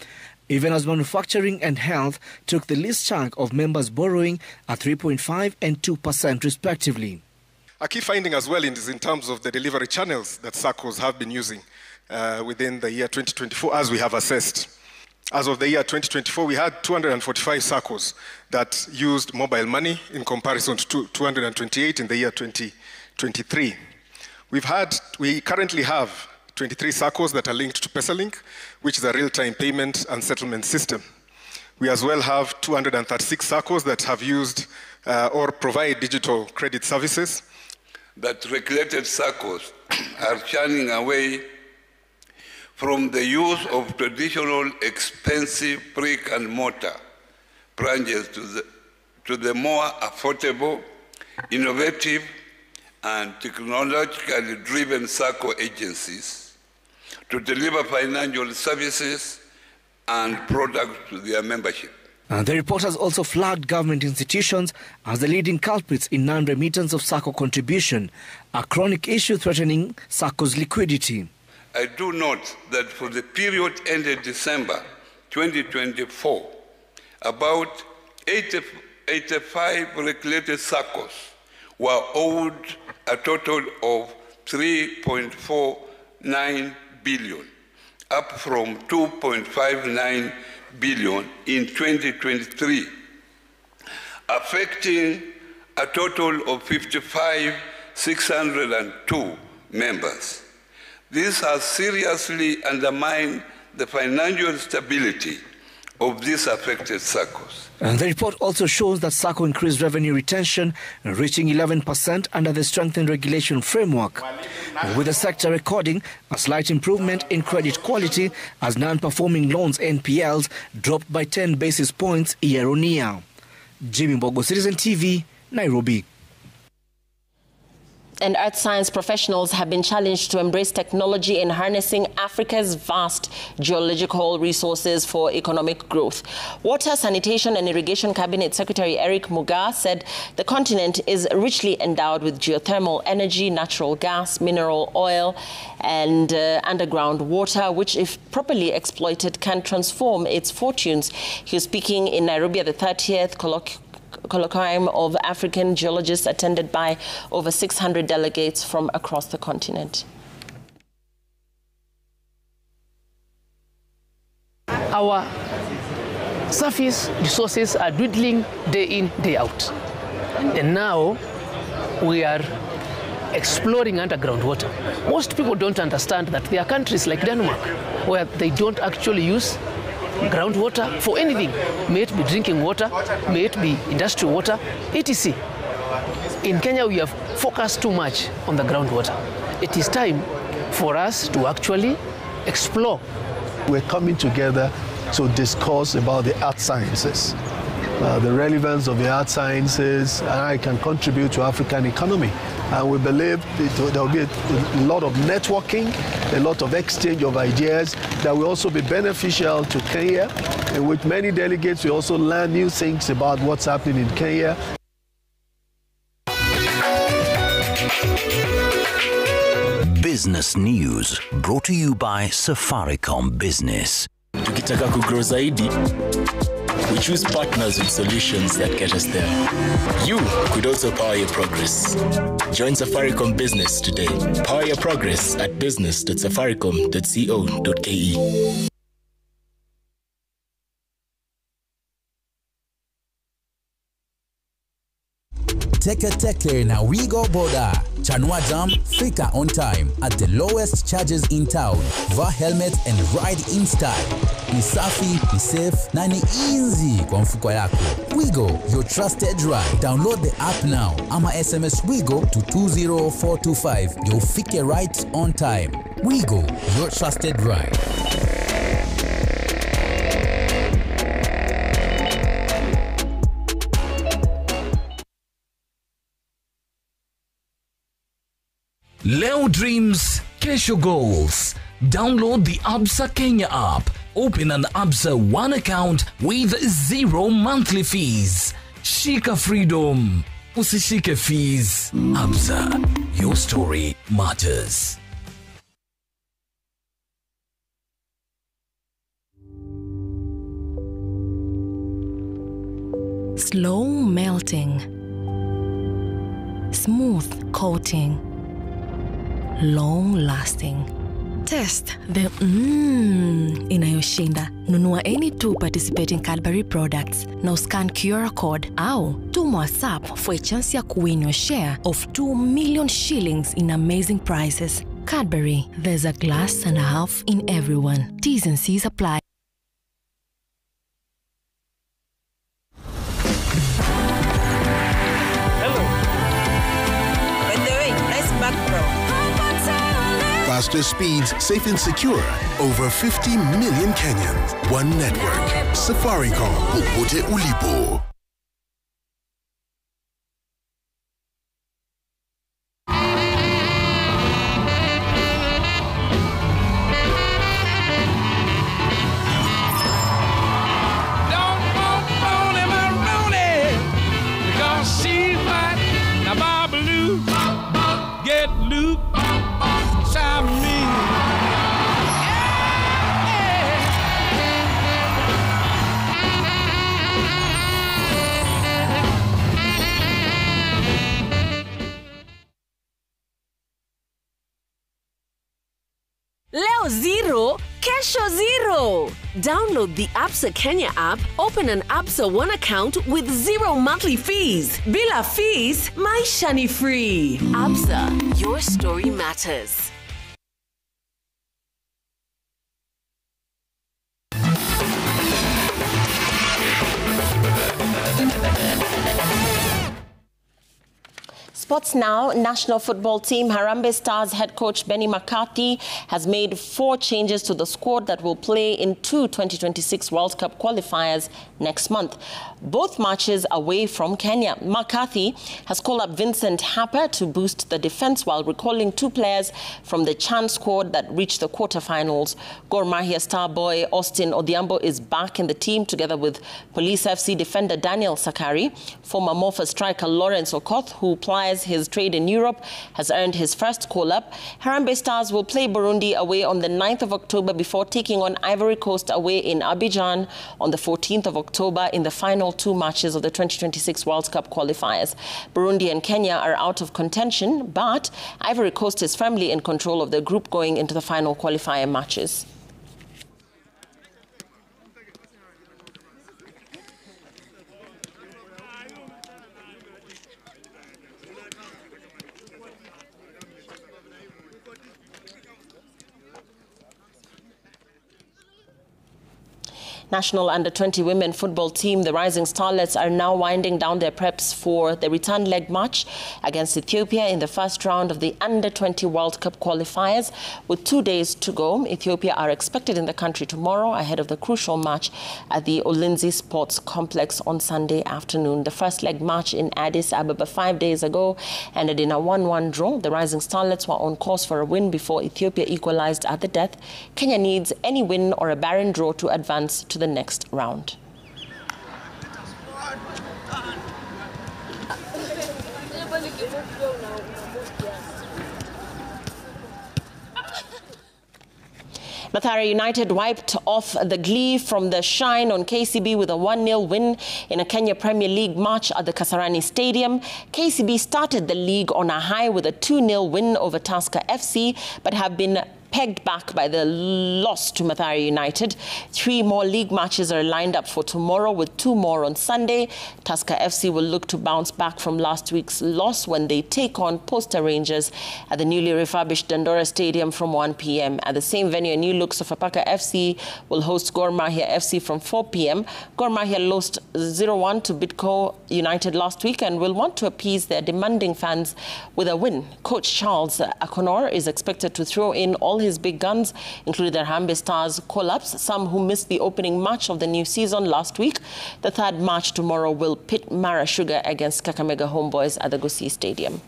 even as manufacturing and health took the least chunk of members' borrowing at 3.5% and 2% respectively. A key finding as well is in terms of the delivery channels that SACCOs have been using within the year 2024, as we have assessed. As of the year 2024, we had 245 SACCOs that used mobile money in comparison to 228 in the year 2023. We currently have 23 SACCOs that are linked to PesaLink, which is a real-time payment and settlement system. We as well have 236 SACCOs that have used or provide digital credit services. That regulated SACCOs are turning away from the use of traditional expensive brick and mortar branches to the more affordable, innovative, and technologically driven SACCO agencies to deliver financial services and products to their membership. The report has also flagged government institutions as the leading culprits in non-remittance of SACCO contribution, a chronic issue threatening SACCO's liquidity. I do note that for the period ended December 2024, about 85 regulated SACCOs were owed a total of 3.49 billion, up from 2.59 billion in 2023, affecting a total of 55,602 members. This has seriously undermined the financial stability of these affected SACCOs. And the report also shows that SACCO increased revenue retention, reaching 11% under the strengthened regulation framework, with the sector recording a slight improvement in credit quality as non-performing loans NPLs dropped by 10 basis points year on year. Jimmy Mbogo, Citizen TV, Nairobi. And earth science professionals have been challenged to embrace technology in harnessing Africa's vast geological resources for economic growth. Water, Sanitation and Irrigation Cabinet Secretary Eric Mugaa said the continent is richly endowed with geothermal energy, natural gas, mineral oil and underground water, which if properly exploited can transform its fortunes. He was speaking in Nairobi at the 30th Colloquium of African Geologists, attended by over 600 delegates from across the continent. Our surface resources are dwindling day in, day out. And now we are exploring underground water. Most people don't understand that there are countries like Denmark where they don't actually use groundwater for anything, may it be drinking water, may it be industrial water, etc. In Kenya, we have focused too much on the groundwater. It is time for us to actually explore. We're coming together to discuss about the earth sciences, the relevance of the earth sciences, and how it can contribute to African economy. And we believe there will be a lot of networking, a lot of exchange of ideas that will also be beneficial to Kenya, in which many delegates will also learn new things about what's happening in Kenya. Business News, brought to you by Safaricom Business. Tukitaka kugrow zaidi, we choose partners with solutions that get us there. You could also power your progress. Join Safaricom Business today. Power your progress at business.safaricom.co.ke. Teke na Wigo Boda. Chanua Jam, fika on time at the lowest charges in town. Wear helmet and ride in style. Ni safi, ni safe, na ni easy kwa mfuko yako. Wigo, your trusted ride. Download the app now. Ama SMS Wigo to 20425. You'll fike right on time. Wigo, your trusted ride. Leo Dreams, Kesho Goals. Download the Absa Kenya app. Open an Absa One account with 0 monthly fees. Shika freedom. Usishike fees. Absa, your story matters. Slow melting. Smooth coating. Long lasting. Test the inayoshinda. Nunua any 2 participating Cadbury products. Now scan QR code au tuma WhatsApp for a chance ya win your share of 2 million shillings in amazing prizes. Cadbury, there's a glass and a half in everyone. T's and C's apply. faster speeds, safe and secure. Over 50 million Kenyans. One network. Safaricom. Popote ulipo. Leo zero, kesho zero. Download the Absa Kenya app, open an Absa One account with 0 monthly fees. Bila fees, maisha ni free. Absa, your story matters. Sports now. National football team Harambee Stars head coach Benny McCarthy has made 4 changes to the squad that will play in 2 2026 World Cup qualifiers next month. Both matches away from Kenya. McCarthy has called up Vincent Happer to boost the defense while recalling 2 players from the Chan squad that reached the quarterfinals. Gor Mahia star boy Austin Odhiambo is back in the team together with Police FC defender Daniel Sakari. Former Mofa striker Lawrence Okoth, who plies his trade in Europe, has earned his first call-up. Harambee Stars will play Burundi away on the 9th of October before taking on Ivory Coast away in Abidjan on the 14th of October in the final 2 matches of the 2026 World Cup qualifiers. Burundi and Kenya are out of contention, but Ivory Coast is firmly in control of the group going into the final qualifier matches. National Under-20 women football team, the Rising Starlets, are now winding down their preps for the return leg match against Ethiopia in the first round of the Under-20 World Cup qualifiers. With 2 days to go, Ethiopia are expected in the country tomorrow ahead of the crucial match at the Ulinzi Sports Complex on Sunday afternoon. The first leg match in Addis Ababa 5 days ago ended in a 1-1 draw. The Rising Starlets were on course for a win before Ethiopia equalized at the death. Kenya needs any win or a barren draw to advance to the next round. Mathare United wiped off the glee from the shine on KCB with a 1-0 win in a Kenya Premier League match at the Kasarani Stadium. KCB started the league on a high with a 2-0 win over Tusker FC, but have been pegged back by the loss to Mathare United. 3 more league matches are lined up for tomorrow, with 2 more on Sunday. Tusker FC will look to bounce back from last week's loss when they take on Posta Rangers at the newly refurbished Dandora Stadium from 1 p.m. At the same venue, a new look Sofapaka FC will host Gor Mahia FC from 4 p.m. Gor Mahia lost 0-1 to Bidco United last week and will want to appease their demanding fans with a win. Coach Charles Akonor is expected to throw in all his big guns, including the Harambee Stars call-ups, some who missed the opening match of the new season last week. The third match tomorrow will pit Mara Sugar against Kakamega Homeboys at the Gusii Stadium.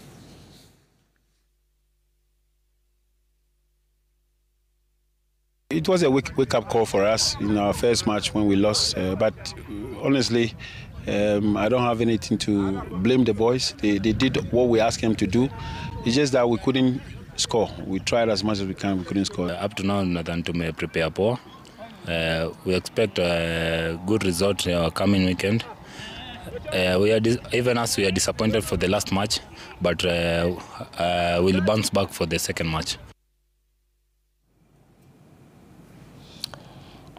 It was a wake-up call for us in our first match when we lost, but honestly, I don't have anything to blame the boys. They did what we asked them to do. It's just that we couldn't score. We tried as much as we can, we couldn't score. Up to now, Nathan, to prepare poor. We expect a good result coming weekend. Even as we are disappointed for the last match, but we'll bounce back for the second match.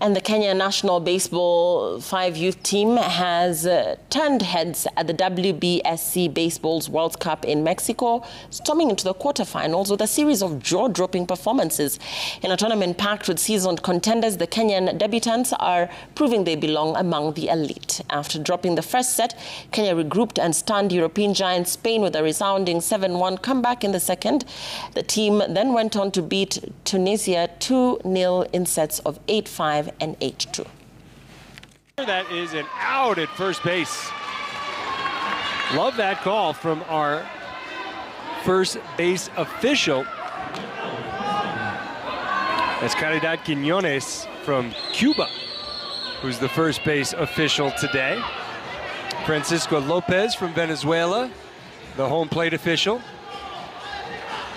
And the Kenya National Baseball 5 youth team has turned heads at the WBSC Baseball's World Cup in Mexico, storming into the quarterfinals with a series of jaw-dropping performances. In a tournament packed with seasoned contenders, the Kenyan debutants are proving they belong among the elite. After dropping the first set, Kenya regrouped and stunned European giant Spain with a resounding 7-1 comeback in the second. The team then went on to beat Tunisia 2-0 in sets of 8-5 and 8-2. That is an out at first base. Love that call from our first base official. That's Caridad Quiñones from Cuba, who's the first base official today. Francisco Lopez from Venezuela, the home plate official.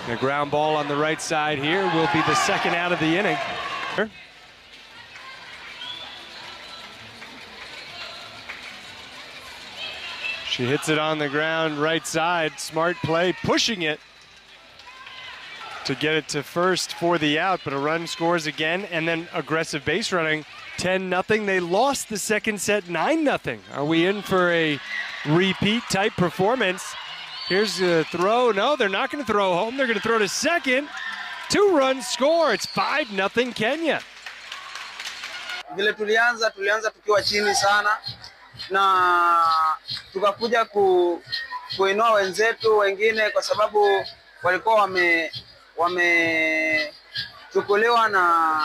A ground ball on the right side here will be the second out of the inning. She hits it on the ground, right side, smart play, pushing it to get it to first for the out, but a run scores again, and then aggressive base running, 10-0. They lost the second set 9-0. Are we in for a repeat type performance? Here's a throw. No, they're not going to throw home. They're going to throw to second. 2-run score. It's 5-0 Kenya. Vile tulianza tukiwa chini sana na tukakuja kuinua wenzetu wengine kwa sababu walikuwa wamechukuliwa na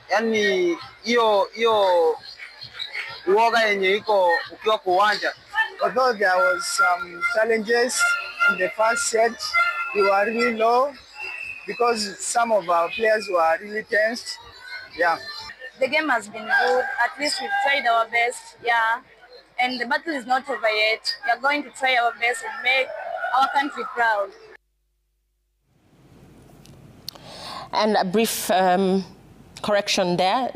yani hiyo uoga yenye iko ukiwa kuwanja. Although there was some challenges in the first set, we were really low because some of our players were really tensed. Yeah. The game has been good. At least we've tried our best. Yeah. And the battle is not over yet. We are going to try our best and make our country proud. And a brief correction there.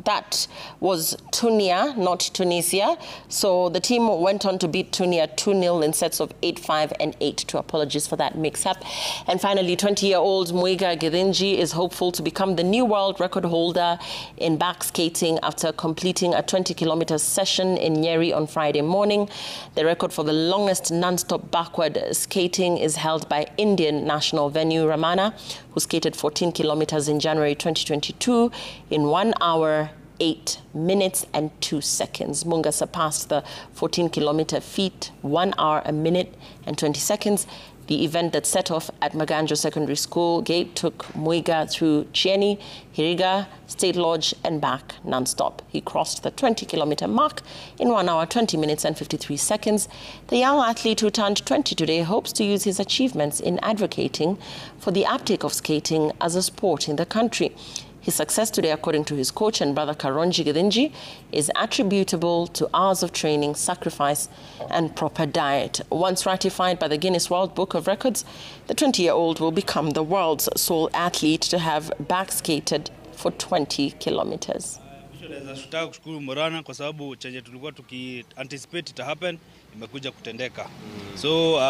That was Tunisia, not Tunisia. So the team went on to beat Tunisia 2-0 in sets of 8-5 and 8-2. Apologies for that mix-up. And finally, 20-year-old Muiga Githinji is hopeful to become the new world record holder in back skating after completing a 20-kilometer session in Nyeri on Friday morning. The record for the longest non-stop backward skating is held by Indian national Venu Ramana, who skated 14 kilometers in January 2022 in 1 hour, 8 minutes and 2 seconds. Munga surpassed the 14-kilometer feat, 1 hour, a minute and 20 seconds. The event that set off at Maganjo Secondary School gate took Muiga through Chieni, Hiriga, State Lodge and back non-stop. He crossed the 20-kilometer mark in 1 hour, 20 minutes and 53 seconds. The young athlete who turned 20 today hopes to use his achievements in advocating for the uptake of skating as a sport in the country. His success today, according to his coach and brother Karonji Githinji, is attributable to hours of training, sacrifice and proper diet. Once ratified by the Guinness World Book of Records, the 20-year-old will become the world's sole athlete to have back skated for 20 kilometers. Tunataka kushukuru Morana kwa sababu chenye tulikuwa tuki-anticipate ita happen imekuja kutendeka. So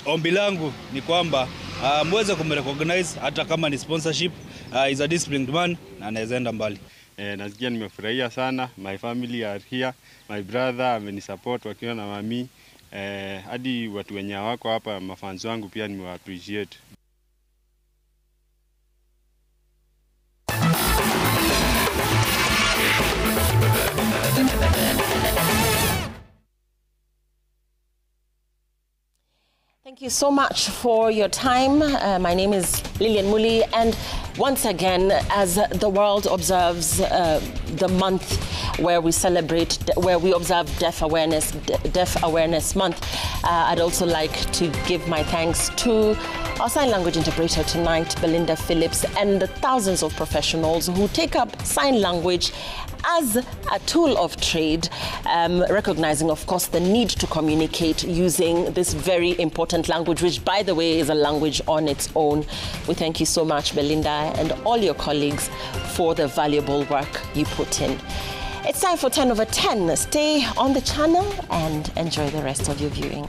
ombi langu ni kwamba muweze kumrecognize hata kama ni sponsorship. Is a disciplined man na anaweza enda mbali. Nasikia nimefurahia sana. My family are here. My brother amenisupport wakiwa na mami. Hadi watu wenye wako hapa mafans wangu pia nimewa appreciate. Thank you so much for your time. My name is Lillian Muli, and once again, as the world observes the month where we celebrate, where we observe Deaf Awareness Month, I'd also like to give my thanks to our sign language interpreter tonight, Belinda Phillips, and the thousands of professionals who take up sign language as a tool of trade, recognizing, of course, the need to communicate using this very important language, which, by the way, is a language on its own. We thank you so much, Belinda, and all your colleagues for the valuable work you put in. It's time for 10 over 10. Stay on the channel and enjoy the rest of your viewing.